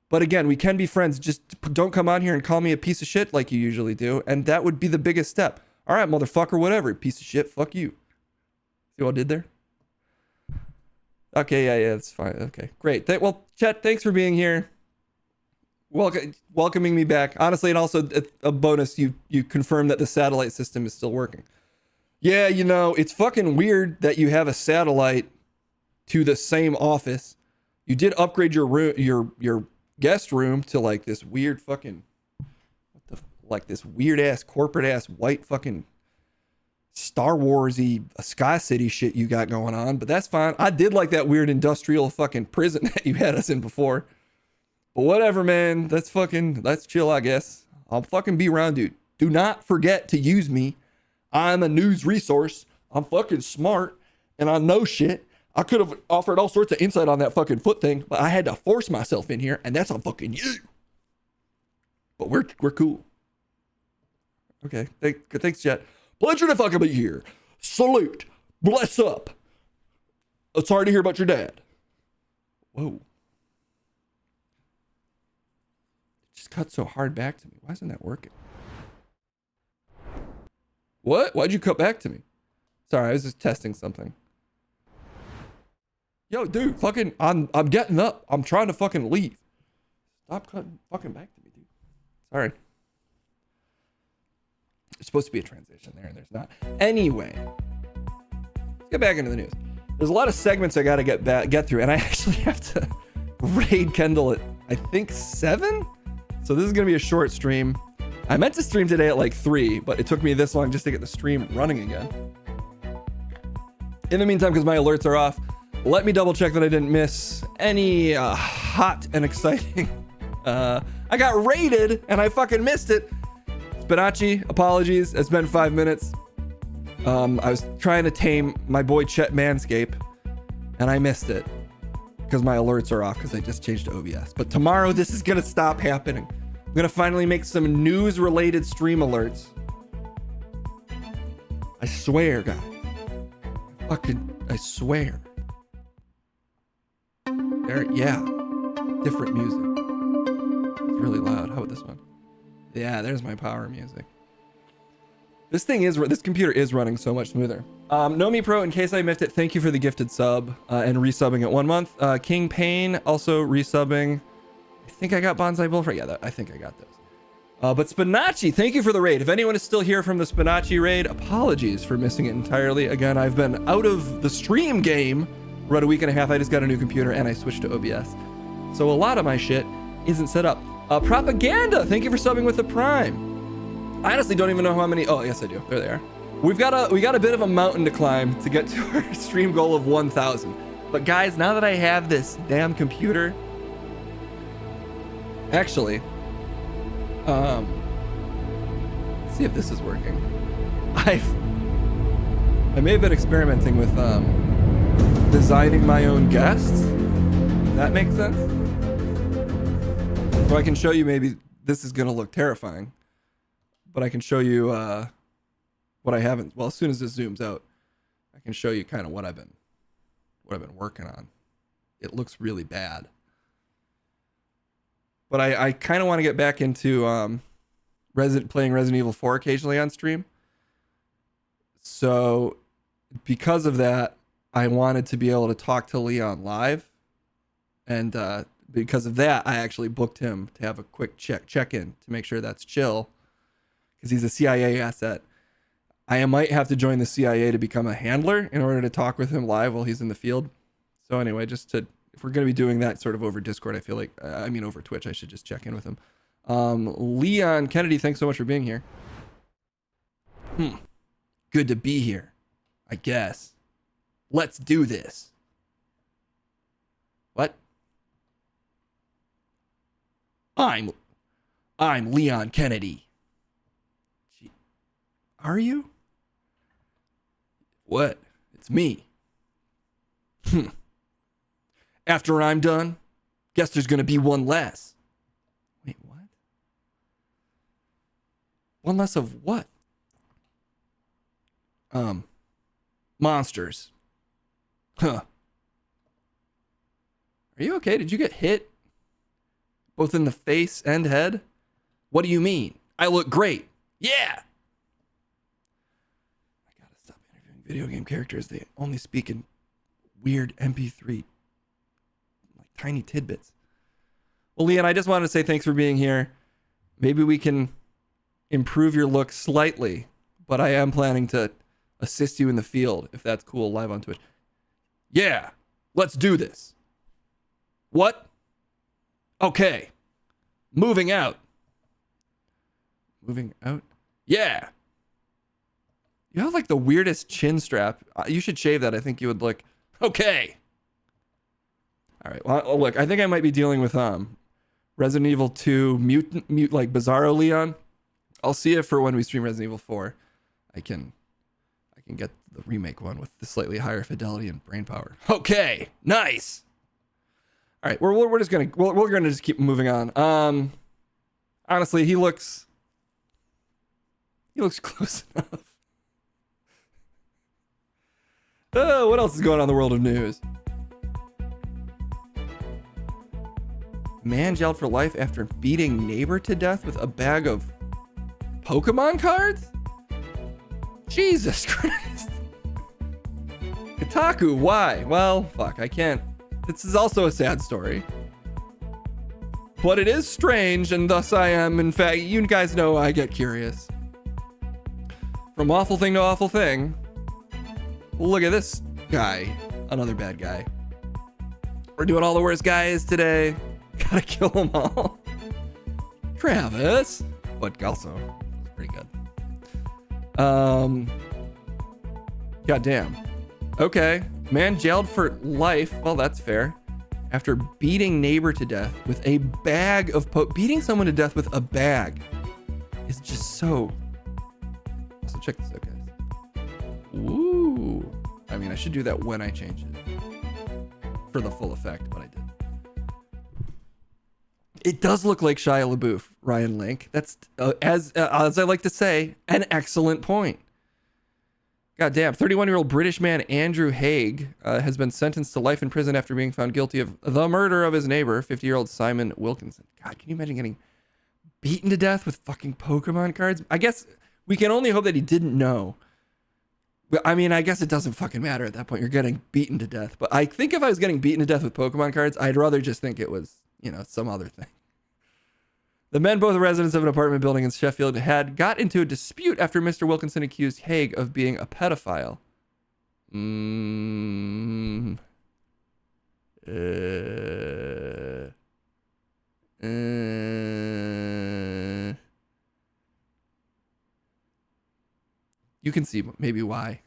But again, we can be friends. Just don't come on here and call me a piece of shit like you usually do. And that would be the biggest step. All right, motherfucker, whatever. Piece of shit. Fuck you. See what I did there? Okay, yeah, that's fine. Okay, great. Well, chat, thanks for being here. Welcoming me back. Honestly, and also a bonus, you confirmed that the satellite system is still working. Yeah, it's fucking weird that you have a satellite to the same office. You did upgrade your room, your guest room to like this weird fucking, like this weird ass corporate ass white fucking Star Wars-y Sky City shit you got going on, but that's fine. I did like that weird industrial fucking prison that you had us in before. But whatever, man. That's chill, I guess. I'll fucking be around, dude. Do not forget to use me. I'm a news resource. I'm fucking smart and I know shit. I could have offered all sorts of insight on that fucking foot thing, but I had to force myself in here, and that's on fucking you. But we're cool. Okay, thanks, Jet. Pleasure to fucking be here. Salute. Bless up. Sorry to hear about your dad. Whoa. It just cut so hard back to me. Why isn't that working? What? Why'd you cut back to me? Sorry, I was just testing something. Yo, dude, fucking, I'm getting up. I'm trying to fucking leave. Stop cutting fucking back to me, dude. Sorry. There's supposed to be a transition there, and there's not. Anyway, let's get back into the news. There's a lot of segments I gotta get through, and I actually have to raid Kendall at, I think, 7? So this is gonna be a short stream. I meant to stream today at like 3, but it took me this long just to get the stream running again. In the meantime, because my alerts are off, let me double check that I didn't miss any hot and exciting. I got raided and I fucking missed it. Spinacci, apologies. It's been 5 minutes. I was trying to tame my boy Chet Manscape and I missed it because my alerts are off because I just changed to OBS. But tomorrow this is gonna stop happening. I'm gonna finally make some news related stream alerts. I swear, guys. I swear. There, yeah. Different music. It's really loud. How about this one? Yeah, there's my power music. This computer is running so much smoother. Nomi Pro, in case I missed it, thank you for the gifted sub and resubbing at 1 month. King Payne also resubbing. I think I got Bonsai Bullfrog. Yeah, I think I got those. But Spinacci, thank you for the raid. If anyone is still here from the Spinacci raid, apologies for missing it entirely. Again, I've been out of the stream game for about a week and a half. I just got a new computer and I switched to OBS. So a lot of my shit isn't set up. Propaganda, thank you for subbing with the Prime. I honestly don't even know how many. Oh, yes, I do. There they are. We got a bit of a mountain to climb to get to our stream goal of 1,000. But guys, now that I have this damn computer, actually, let's see if this is working. I may have been experimenting with designing my own guests. That makes sense. So I can show you, maybe this is gonna look terrifying, but I can show you what I haven't. Well, as soon as this zooms out, I can show you kind of what I've been working on. It looks really bad, but I kind of want to get back into playing Resident Evil 4 occasionally on stream. So because of that, I wanted to be able to talk to Leon live, and because of that, I actually booked him to have a quick check-in to make sure that's chill, because he's a CIA asset. I might have to join the CIA to become a handler in order to talk with him live while he's in the field. So anyway, if we're going to be doing that sort of over Discord, I feel like, over Twitch, I should just check in with him. Leon Kennedy, thanks so much for being here. Good to be here, I guess. Let's do this. What? I'm Leon Kennedy. Gee, are you? What? It's me. After I'm done, guess there's gonna be one less. Wait, what? One less of what? Monsters. Huh. Are you okay? Did you get hit? Both in the face and head? What do you mean? I look great. Yeah! I gotta stop interviewing video game characters. They only speak in weird MP3, like tiny tidbits. Well, Leon, I just wanted to say thanks for being here. Maybe we can improve your look slightly, but I am planning to assist you in the field, if that's cool, live on Twitch. Yeah, let's do this. What? Okay. Moving out. Moving out? Yeah. You have like the weirdest chin strap. You should shave that. I think you would look okay. All right. Well, look, I think I might be dealing with Resident Evil 2 mute like Bizarro Leon. I'll see if for when we stream Resident Evil 4, I can get the remake one with the slightly higher fidelity and brain power. Okay, nice. All right, we're just gonna we're gonna just keep moving on. Honestly, he looks close enough. Oh, what else is going on in the world of news? Man jailed for life after beating neighbor to death with a bag of Pokemon cards? Jesus Christ. Kotaku, why? Well, fuck, I can't. This is also a sad story. But it is strange, and thus I am, in fact, you guys know I get curious. From awful thing to awful thing. Look at this guy. Another bad guy. We're doing all the worst guys today. Gotta kill them all. Travis. But also, that's pretty good. Goddamn. Okay. Man jailed for life. Well, that's fair. After beating neighbor to death with a bag of beating someone to death with a bag is just so. So check this out, guys. Ooh. I mean, I should do that when I change it for the full effect, but I did. It does look like Shia LaBeouf, Ryan Link. That's as I like to say, an excellent point. Goddamn, 31-year-old British man Andrew Haig has been sentenced to life in prison after being found guilty of the murder of his neighbor, 50-year-old Simon Wilkinson. God, can you imagine getting beaten to death with fucking Pokemon cards? I guess we can only hope that he didn't know. I mean, I guess it doesn't fucking matter at that point. You're getting beaten to death. But I think if I was getting beaten to death with Pokemon cards, I'd rather just think it was, some other thing. The men, both residents of an apartment building in Sheffield, had got into a dispute after Mr. Wilkinson accused Haig of being a pedophile. You can see maybe why.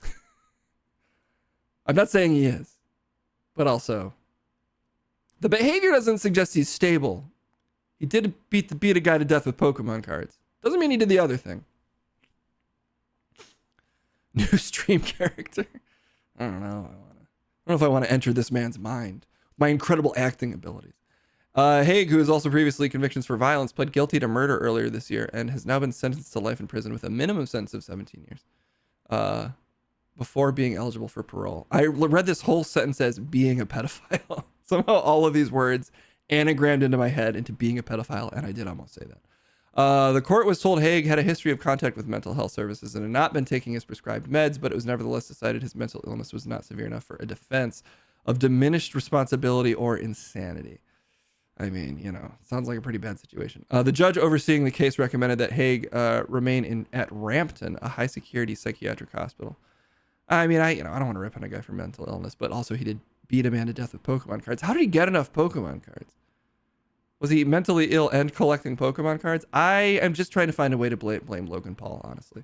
I'm not saying he is, but also the behavior doesn't suggest he's stable. He did beat a guy to death with Pokemon cards. Doesn't mean he did the other thing. New stream character. I don't know. I don't know if I want to enter this man's mind. My incredible acting abilities. Haig, who was also previously convictions for violence, pled guilty to murder earlier this year and has now been sentenced to life in prison with a minimum sentence of 17 years. Before being eligible for parole. I read this whole sentence as being a pedophile. Somehow all of these words anagrammed into my head into being a pedophile, and I did almost say that. The court was told Haig had a history of contact with mental health services and had not been taking his prescribed meds, but it was nevertheless decided his mental illness was not severe enough for a defense of diminished responsibility or insanity. I mean, sounds like a pretty bad situation. The judge overseeing the case recommended that Haig remain at Rampton, a high-security psychiatric hospital. I mean, I don't want to rip on a guy for mental illness, but also he did beat a man to death with Pokemon cards. How did he get enough Pokemon cards? Was he mentally ill and collecting Pokemon cards? I am just trying to find a way to blame Logan Paul, honestly.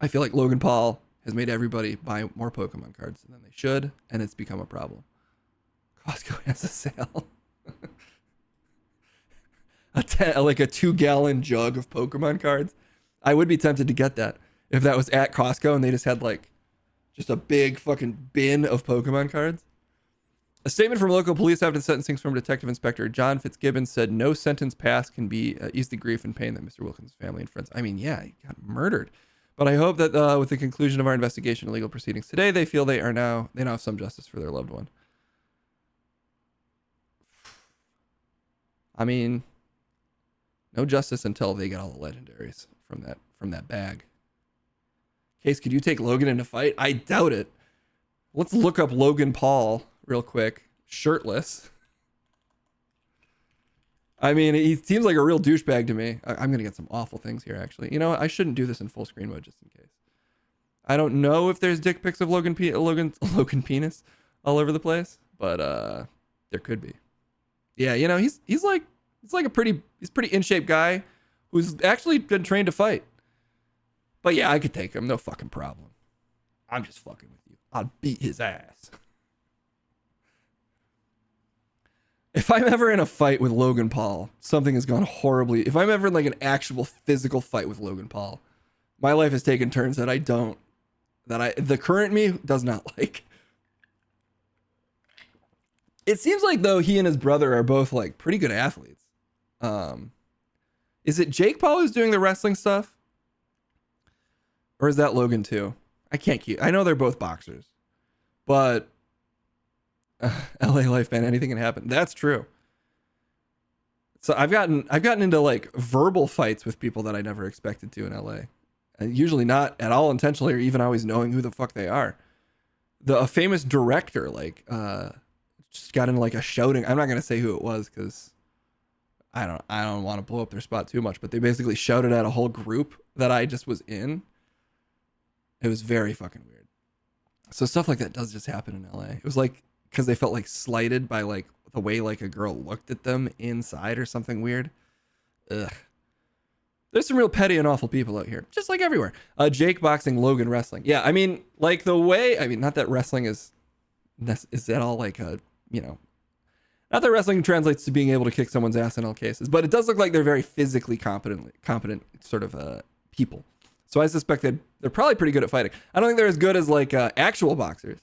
I feel like Logan Paul has made everybody buy more Pokemon cards than they should, and it's become a problem. Costco has a sale. Like a 2-gallon jug of Pokemon cards. I would be tempted to get that if that was at Costco and they just had just a big fucking bin of Pokemon cards. A statement from local police after the sentencing from Detective Inspector John Fitzgibbon said no sentence passed can ease the grief and pain that Mr. Wilkins' family and friends. I mean, yeah, he got murdered. But I hope that with the conclusion of our investigation and legal proceedings today, they feel they now have some justice for their loved one. I mean, no justice until they get all the legendaries from that bag. Case, could you take Logan in a fight? I doubt it. Let's look up Logan Paul real quick. Shirtless. I mean, he seems like a real douchebag to me. I'm going to get some awful things here, actually. You know what? I shouldn't do this in full screen mode just in case. I don't know if there's dick pics of Logan penis all over the place, but there could be. Yeah, he's a pretty in shape guy who's actually been trained to fight. But yeah, I could take him. No fucking problem. I'm just fucking with you. I'll beat his ass. If I'm ever in a fight with Logan Paul, something has gone horribly. If I'm ever in like an actual physical fight with Logan Paul, my life has taken turns that the current me does not like. It seems like though he and his brother are both like pretty good athletes. Is it Jake Paul who's doing the wrestling stuff? Or is that Logan too? I know they're both boxers, but LA life, man, anything can happen. That's true. So I've gotten into like verbal fights with people that I never expected to in LA. And usually not at all intentionally or even always knowing who the fuck they are. A famous director just got into like a shouting. I'm not going to say who it was because I don't want to blow up their spot too much, but they basically shouted at a whole group that I just was in. It was very fucking weird. So stuff like that does just happen in LA. It was like because they felt like slighted by like the way like a girl looked at them inside or something weird. Ugh. There's some real petty and awful people out here, just like everywhere. Jake boxing, Logan wrestling. Yeah, I mean, like the way, I mean, not that wrestling is at all like a, not that wrestling translates to being able to kick someone's ass in all cases, but it does look like they're very physically competent sort of people. So I suspect that they're probably pretty good at fighting. I don't think they're as good as like actual boxers.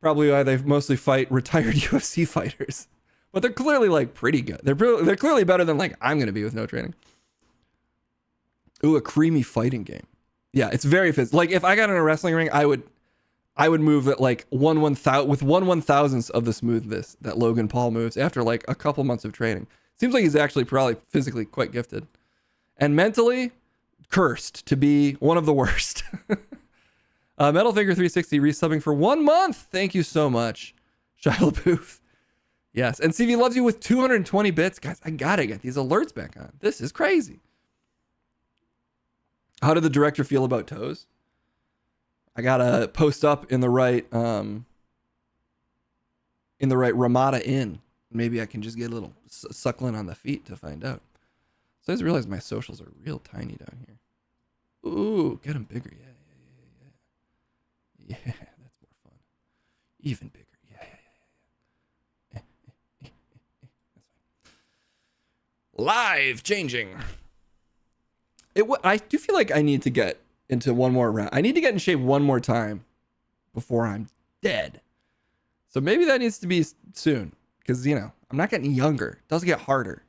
Probably why they mostly fight retired UFC fighters, but they're clearly like pretty good. They're clearly better than like I'm going to be with no training. Ooh, a creamy fighting game. Yeah, it's very physical. Like if I got in a wrestling ring, I would move at like with 1/1000th of the smoothness that Logan Paul moves after like a couple months of training. Seems like he's actually probably physically quite gifted, and mentally cursed to be one of the worst. Metal Figure 360 resubbing for 1 month. Thank you so much, Shia LaBeouf. Yes, and CV loves you with 220 bits. Guys, I gotta get these alerts back on. This is crazy. How did the director feel about toes? I gotta post up in the right Ramada Inn. Maybe I can just get a little suckling on the feet to find out. So I just realized my socials are real tiny down here. Ooh, get them bigger. Yeah. Yeah, that's more fun. Even bigger. Yeah. That's fine. Live changing. I do feel like I need to get into one more round. I need to get in shape one more time before I'm dead. So maybe that needs to be soon because, I'm not getting younger. It does get harder.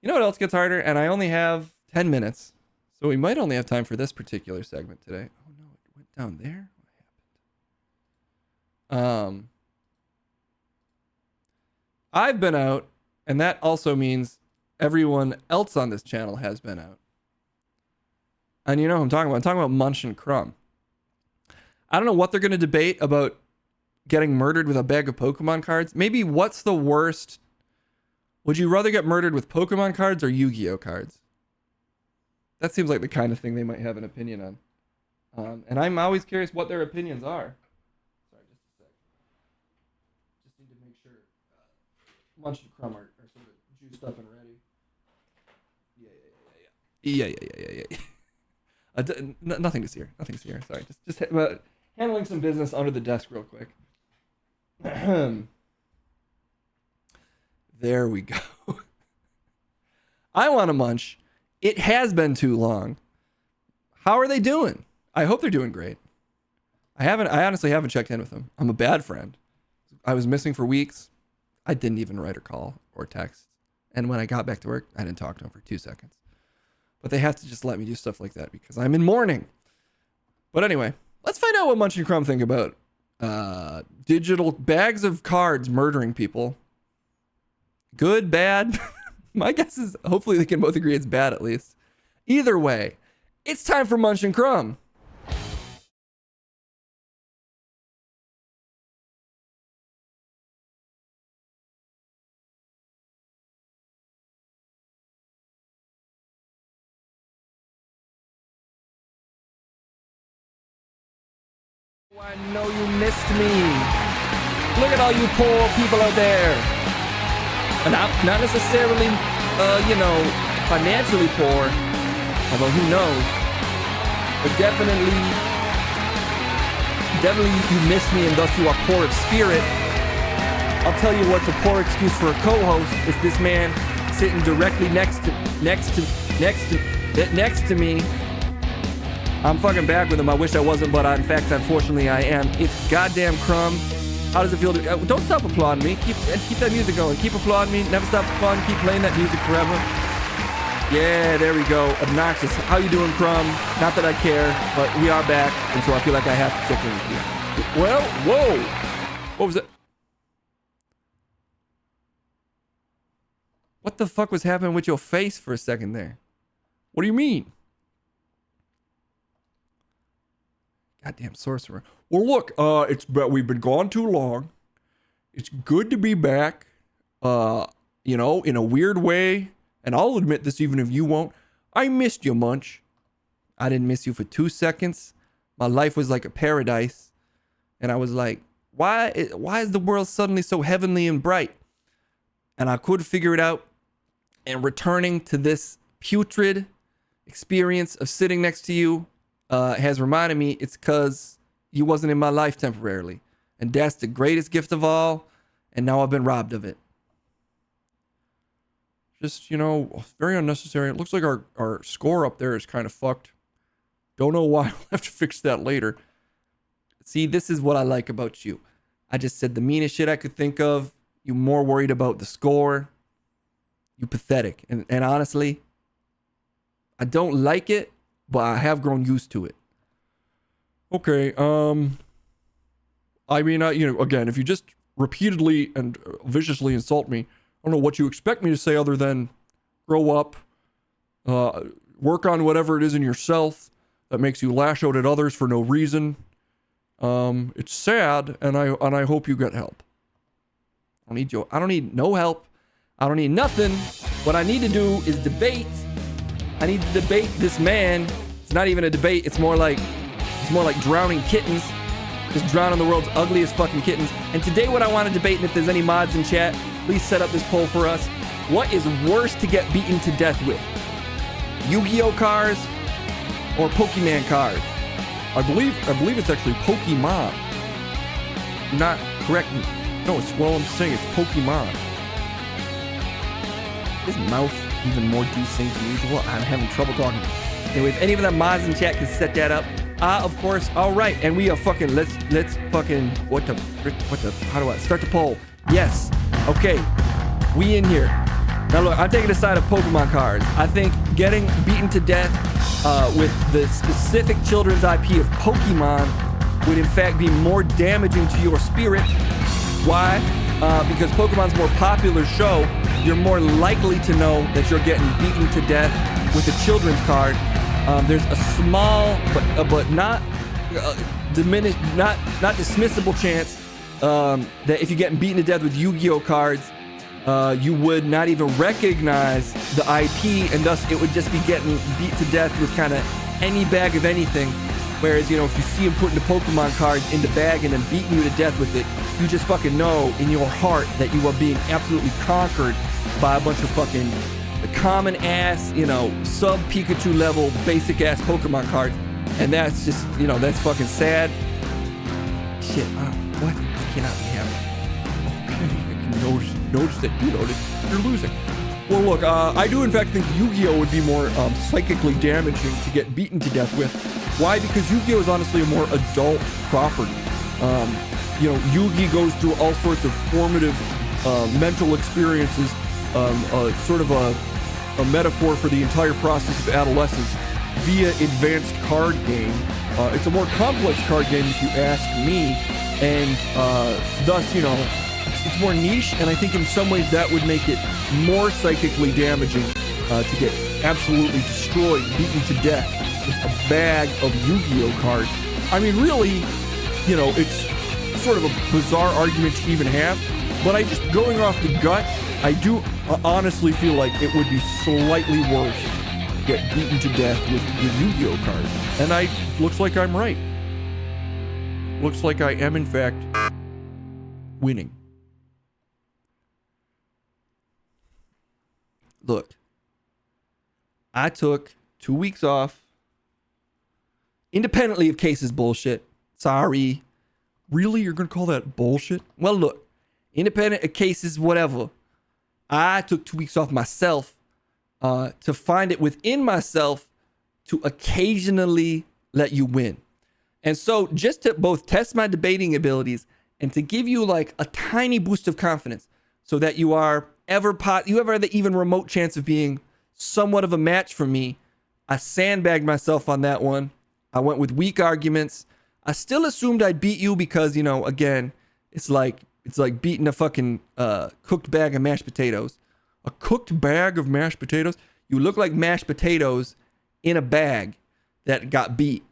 You know what else gets harder? And I only have 10 minutes. So we might only have time for this particular segment today. Oh no, it went down there. What happened? I've been out, and that also means everyone else on this channel has been out. And you know what I'm talking about. I'm talking about Munch and Crumb. I don't know what they're going to debate about getting murdered with a bag of Pokemon cards. Maybe what's the worst? Would you rather get murdered with Pokemon cards or Yu-Gi-Oh cards? That seems like the kind of thing they might have an opinion on. And I'm always curious what their opinions are. Sorry, just a sec. Just need to make sure Munch and Crumb are sort of juiced up and ready. Yeah. Nothing to see here. Nothing to see here. Sorry. Just handling some business under the desk real quick. There we go. I want to munch. It has been too long. How are they doing? I hope they're doing great. I honestly haven't checked in with them. I'm a bad friend. I was missing for weeks. I didn't even write or call or text. And when I got back to work, I didn't talk to them for 2 seconds. But they have to just let me do stuff like that because I'm in mourning. But anyway, let's find out what Munch and Crumb think about digital bags of cards murdering people. Good, bad? My guess is hopefully they can both agree it's bad at least. Either way, it's time for Munch and Crumb. I know you missed me. Look at all you poor people out there. And not necessarily, financially poor, although who knows. But definitely you missed me, and thus you are poor of spirit. I'll tell you what's a poor excuse for a co-host is this man sitting directly next to me. I'm fucking back with him. I wish I wasn't, but in fact, unfortunately, I am. It's goddamn Crumb. How does it feel to... don't stop applauding me. Keep that music going. Keep applauding me. Never stop applauding. Keep playing that music forever. Yeah, there we go. Obnoxious. How you doing, Crumb? Not that I care, but we are back, and so I feel like I have to check in with you. Well, whoa. What was it? What the fuck was happening with your face for a second there? What do you mean? Goddamn sorcerer. Well, look, we've been gone too long. It's good to be back. You know, in a weird way, and I'll admit this even if you won't. I missed you, Munch. I didn't miss you for 2 seconds. My life was like a paradise, and I was like, why is the world suddenly so heavenly and bright? And I could figure it out. And returning to this putrid experience of sitting next to you has reminded me it's because you wasn't in my life temporarily. And that's the greatest gift of all. And now I've been robbed of it. Just, you know, very unnecessary. It looks like our score up there is kind of fucked. Don't know why. I'll have to fix that later. See, this is what I like about you. I just said the meanest shit I could think of. You more worried about the score. You pathetic. And honestly, I don't like it, but I have grown used to it. Okay, I mean, you know, again, if you just repeatedly and viciously insult me, I don't know what you expect me to say other than grow up, work on whatever it is in yourself that makes you lash out at others for no reason. It's sad, and I hope you get help. I don't need no help. I don't need nothing. What I need to do is debate. I need to debate this man. It's not even a debate. It's more like drowning kittens. Just drowning the world's ugliest fucking kittens. And today what I want to debate, and if there's any mods in chat, please set up this poll for us. What is worse to get beaten to death with? Yu-Gi-Oh cards or Pokemon cards? I believe it's actually Pokemon. Not correct. No, I'm saying it's Pokemon. His mouth even more desynced than usual. I'm having trouble talking. Anyway, if any of the mods in chat can set that up. Of course. All right, and we are fucking. Let's fucking. What the? How do I start the poll? Yes. Okay. We in here. Now look, I'm taking the side of Pokemon cards. I think getting beaten to death with the specific children's IP of Pokemon would in fact be more damaging to your spirit. Why? Because Pokemon's a more popular show. You're more likely to know that you're getting beaten to death with a children's card. There's a small but not diminished, not dismissible chance that if you're getting beaten to death with Yu-Gi-Oh cards, you would not even recognize the IP, and thus it would just be getting beat to death with kind of any bag of anything. Whereas, you know, if you see him putting the Pokemon cards in the bag and then beating you to death with it, you just fucking know in your heart that you are being absolutely conquered by a bunch of fucking common ass, you know, sub Pikachu level basic ass Pokemon cards. And that's just, you know, that's fucking sad. Shit, what? This cannot be happening. Okay, I can notice that you noticed you're losing. Well, look, I do in fact think Yu-Gi-Oh would be more psychically damaging to get beaten to death with. Why? Because Yu-Gi-Oh is honestly a more adult property. You know, Yu-Gi goes through all sorts of formative mental experiences, sort of a metaphor for the entire process of adolescence via advanced card game. It's a more complex card game if you ask me, and thus, you know, it's more niche, and I think in some ways that would make it more psychically damaging to get absolutely destroyed, beaten to death with a bag of Yu-Gi-Oh cards. I mean, really, you know, it's sort of a bizarre argument to even have, but I just, going off the gut, I do honestly feel like it would be slightly worse to get beaten to death with Yu-Gi-Oh cards. And looks like I'm right. Looks like I am in fact winning. Look, I took 2 weeks off, independently of Case's bullshit. Sorry. Really? You're going to call that bullshit? Well, look, independent of cases, whatever. I took 2 weeks off myself to find it within myself to occasionally let you win. And so just to both test my debating abilities and to give you like a tiny boost of confidence so that you have the even remote chance of being somewhat of a match for me, I sandbagged myself on that one. I went with weak arguments. I still assumed I'd beat you because, you know, again, it's like beating a fucking cooked bag of mashed potatoes. A cooked bag of mashed potatoes? You look like mashed potatoes in a bag that got beat.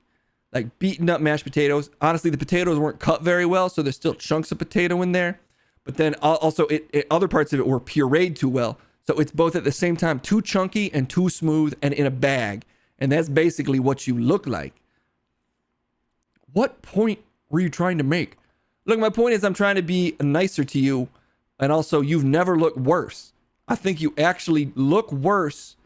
Like beaten up mashed potatoes. Honestly, the potatoes weren't cut very well, so there's still chunks of potato in there. But then also, other parts of it were pureed too well. So it's both at the same time too chunky and too smooth and in a bag. And that's basically what you look like. What point were you trying to make? Look, my point is I'm trying to be nicer to you. And also, you've never looked worse. I think you actually look worse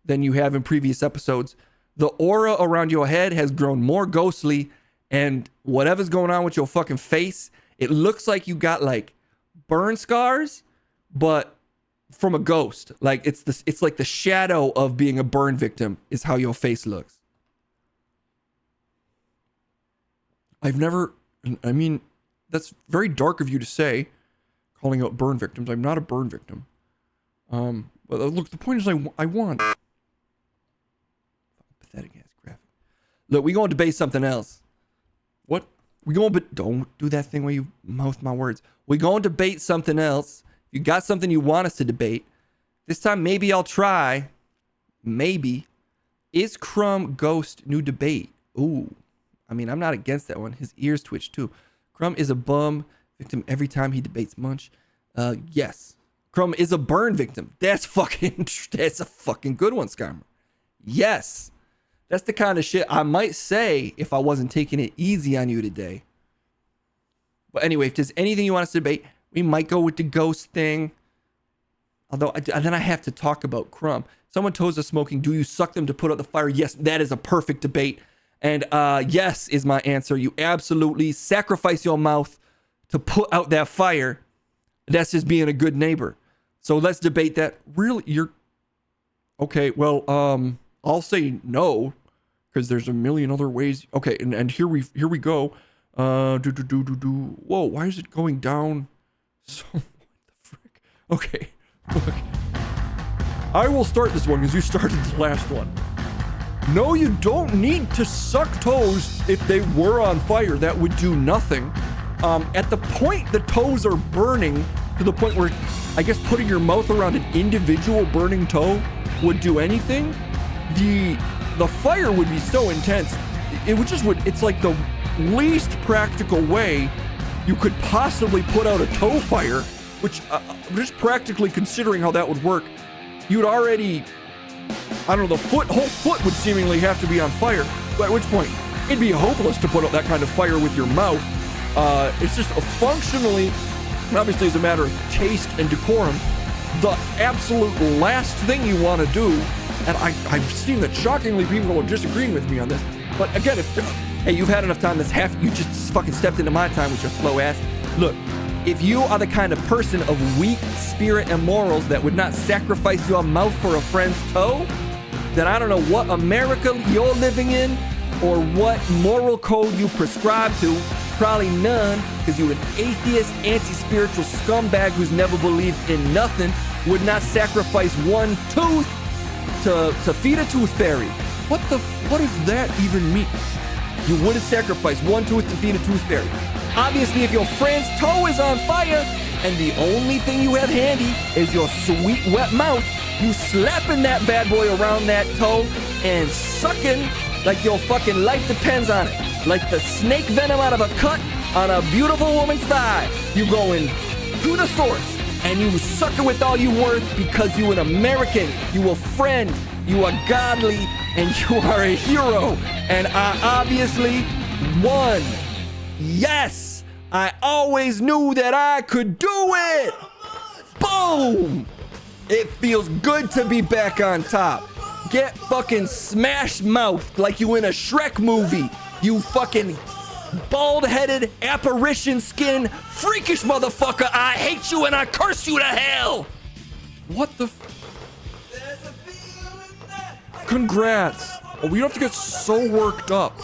than you have in previous episodes. The aura around your head has grown more ghostly, and whatever's going on with your fucking face, it looks like you got like burn scars, but from a ghost. Like it's like the shadow of being a burn victim is how your face looks. I mean, that's very dark of you to say, calling out burn victims. I'm not a burn victim. But look, the point is I won. Pathetic ass graphic. Look, we gonna debate something else. What? Don't do that thing where you mouth my words. We gonna debate something else. You got something you want us to debate. This time, maybe I'll try. Maybe. Is Crumb Ghost new debate? Ooh. I mean, I'm not against that one. His ears twitch too. Crumb is a bum victim every time he debates Munch. Yes. Crumb is a burn victim. That's a fucking good one, Skymer. Yes. That's the kind of shit I might say if I wasn't taking it easy on you today. But anyway, if there's anything you want us to debate, we might go with the ghost thing. Although, then I have to talk about Crumb. Someone toes are smoking. Do you suck them to put out the fire? Yes, that is a perfect debate. And yes is my answer. You absolutely sacrifice your mouth to put out that fire. That's just being a good neighbor. So let's debate that. Really, okay, well, I'll say no, because there's a million other ways. Okay, and here we go. Whoa, why is it going down? So what the frick? Okay, look. I will start this one because you started the last one. No, you don't need to suck toes if they were on fire. That would do nothing. At the point the toes are burning, to the point where I guess putting your mouth around an individual burning toe would do anything, the fire would be so intense. It's like the least practical way you could possibly put out a toe fire, which just practically considering how that would work, you'd already, I don't know, the whole foot would seemingly have to be on fire, at which point it'd be hopeless to put out that kind of fire with your mouth. It's just functionally, and obviously as a matter of taste and decorum, the absolute last thing you want to do, and I've seen that shockingly people are disagreeing with me on this, but again, hey, you've had enough time, you just fucking stepped into my time with your slow ass. Look, if you are the kind of person of weak spirit and morals that would not sacrifice your mouth for a friend's toe, then I don't know what America you're living in or what moral code you prescribe to. Probably none, because you're an atheist, anti-spiritual scumbag who's never believed in nothing, would not sacrifice one tooth to feed a tooth fairy. What does that even mean? You wouldn't sacrifice one tooth to feed a tooth fairy. Obviously, if your friend's toe is on fire and the only thing you have handy is your sweet wet mouth, you slapping that bad boy around that toe and sucking like your fucking life depends on it. Like the snake venom out of a cut on a beautiful woman's thigh. You going to the source and you suck it with all you worth because you an American, you a friend, you are godly, and you are a hero. And I obviously won. Yes, I always knew that I could do it. Boom. It feels good to be back on top. Get fucking smash mouthed like you in a Shrek movie. You fucking bald-headed, apparition skin, freakish motherfucker. I hate you and I curse you to hell. What the? Congrats. Oh, we don't have to get so worked up.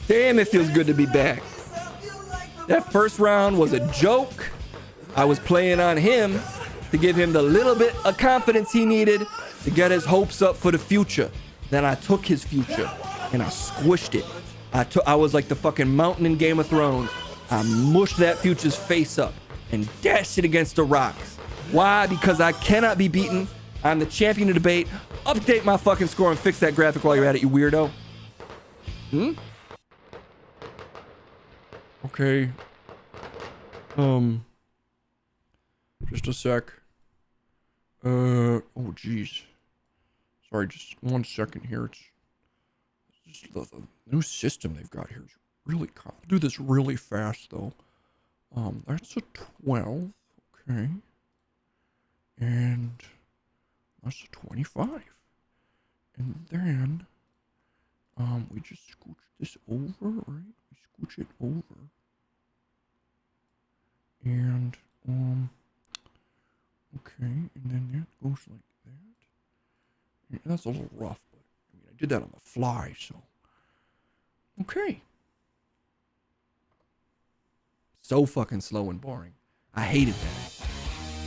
Damn, it feels good to be back. That first round was a joke. I was playing on him to give him the little bit of confidence he needed to get his hopes up for the future. Then I took his future and I squished it. I was like the fucking mountain in Game of Thrones. I mushed that future's face up and dashed it against the rocks. Why? Because I cannot be beaten. I'm the champion of debate. Update my fucking score and fix that graphic while you're at it, you weirdo. Okay. Just a sec. Oh geez. Sorry, just 1 second here. It's just the new system they've got here is really I'll do this really fast though. That's a 12. Okay. And that's a 25. And then we just scooch this over, right? We scooch it over. And okay, and then that goes like that. And that's a little rough, but I mean, I did that on the fly, so okay. So fucking slow and boring. I hated that.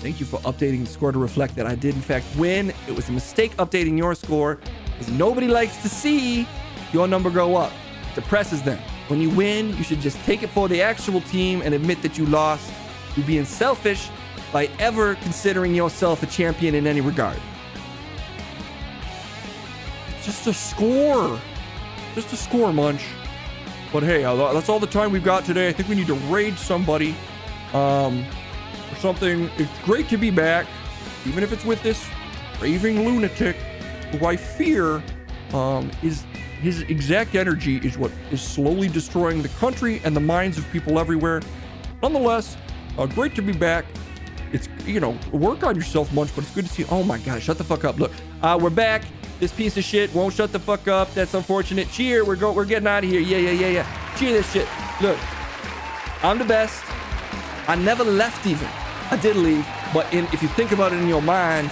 Thank you for updating the score to reflect that I did in fact win. It was a mistake updating your score, because nobody likes to see your number go up. It depresses them. When you win, you should just take it for the actual team and admit that you lost. You're being selfish by ever considering yourself a champion in any regard. It's just a score. Just a score, Munch. But hey, that's all the time we've got today. I think we need to raid somebody. Or something. It's great to be back, even if it's with this raving lunatic who I fear is his exact energy is what is slowly destroying the country and the minds of people everywhere. Nonetheless, great to be back. It's, you know, work on yourself, Munch, but it's good to see. Oh my God, shut the fuck up. Look, we're back. This piece of shit won't shut the fuck up. That's unfortunate. Cheer. We're getting out of here. Yeah. Cheer this shit. Look, I'm the best. I never left even. I did leave, but if you think about it in your mind,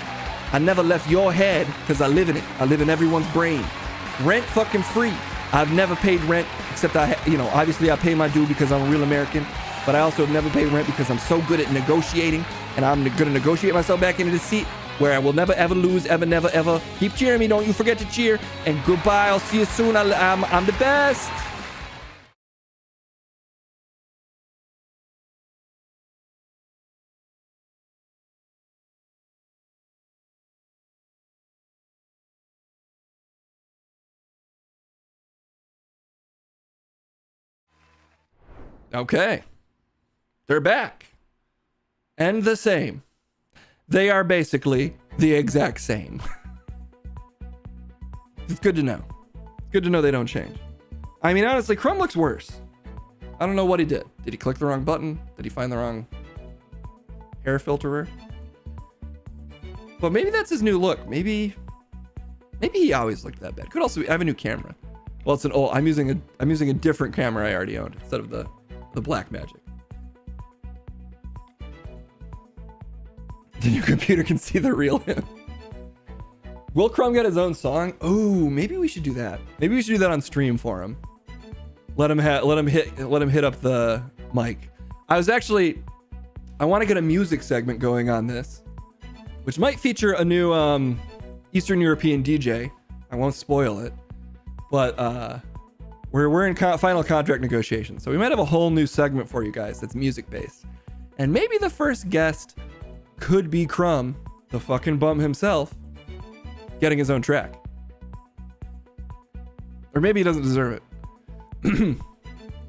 I never left your head because I live in it. I live in everyone's brain. Rent fucking free. I've never paid rent except obviously I pay my due because I'm a real American, but I also have never paid rent because I'm so good at negotiating, and I'm gonna negotiate myself back into the seat where I will never ever lose, ever, never, ever. Keep cheering me. Don't you forget to cheer. And goodbye. I'll see you soon. I'm the best. Okay. They're back. And the same. They are basically the exact same. It's good to know. It's good to know they don't change. I mean, honestly, Crumb looks worse. I don't know what he did. Did he click the wrong button? Did he find the wrong hair filterer? But maybe that's his new look. Maybe he always looked that bad. Could also be, I have a new camera. Well, it's an old. I'm using a different camera I already owned instead of the Black Magic. Then your computer can see the real him. Will Crumb get his own song? Oh, maybe we should do that. Maybe we should do that on stream for him. Let him hit up the mic. I want to get a music segment going on this, which might feature a new Eastern European DJ. I won't spoil it, but we're in final contract negotiations, so we might have a whole new segment for you guys that's music based, and maybe the first guest could be Crumb, the fucking bum himself, getting his own track, or maybe he doesn't deserve it.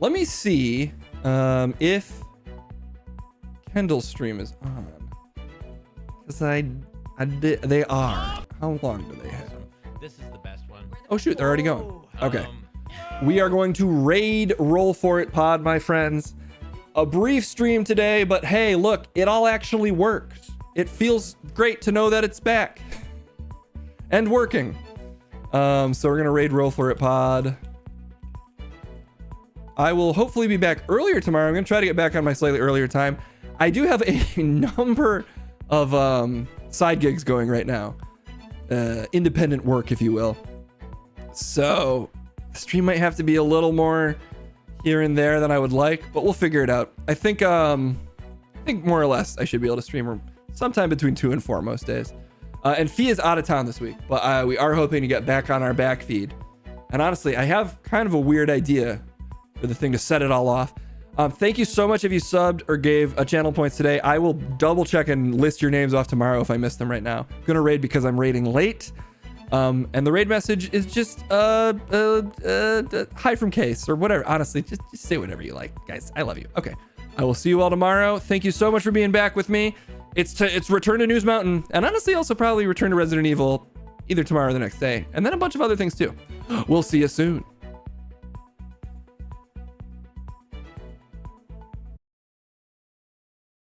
Let me see if Kendall's stream is on, because they are. How long do they have? This is the best one. Oh shoot, they're already going. Okay. We are going to raid Roll For It pod, my friends. a brief stream today, but hey, look, it all actually works. It feels great to know that it's back and working. So we're gonna raid Roll For It Pod. I will hopefully be back earlier tomorrow. I'm gonna try to get back on my slightly earlier time. I do have a number of side gigs going right now, independent work, if you will. So the stream might have to be a little more here and there than I would like, but we'll figure it out. I think more or less I should be able to stream sometime between 2 and 4 most days. And Fee is out of town this week, but we are hoping to get back on our back feed. And honestly, I have kind of a weird idea for the thing to set it all off. Thank you so much if you subbed or gave a channel points today. I will double check and list your names off tomorrow if I miss them right now. I'm gonna raid because I'm raiding late. And the raid message is just hi from Case or whatever. Honestly, just say whatever you like, guys. I love you. Okay, I will see you all tomorrow. Thank you so much for being back with me. It's return to News Mountain, and honestly also probably return to Resident Evil either tomorrow or the next day, and then a bunch of other things too. We'll see you soon.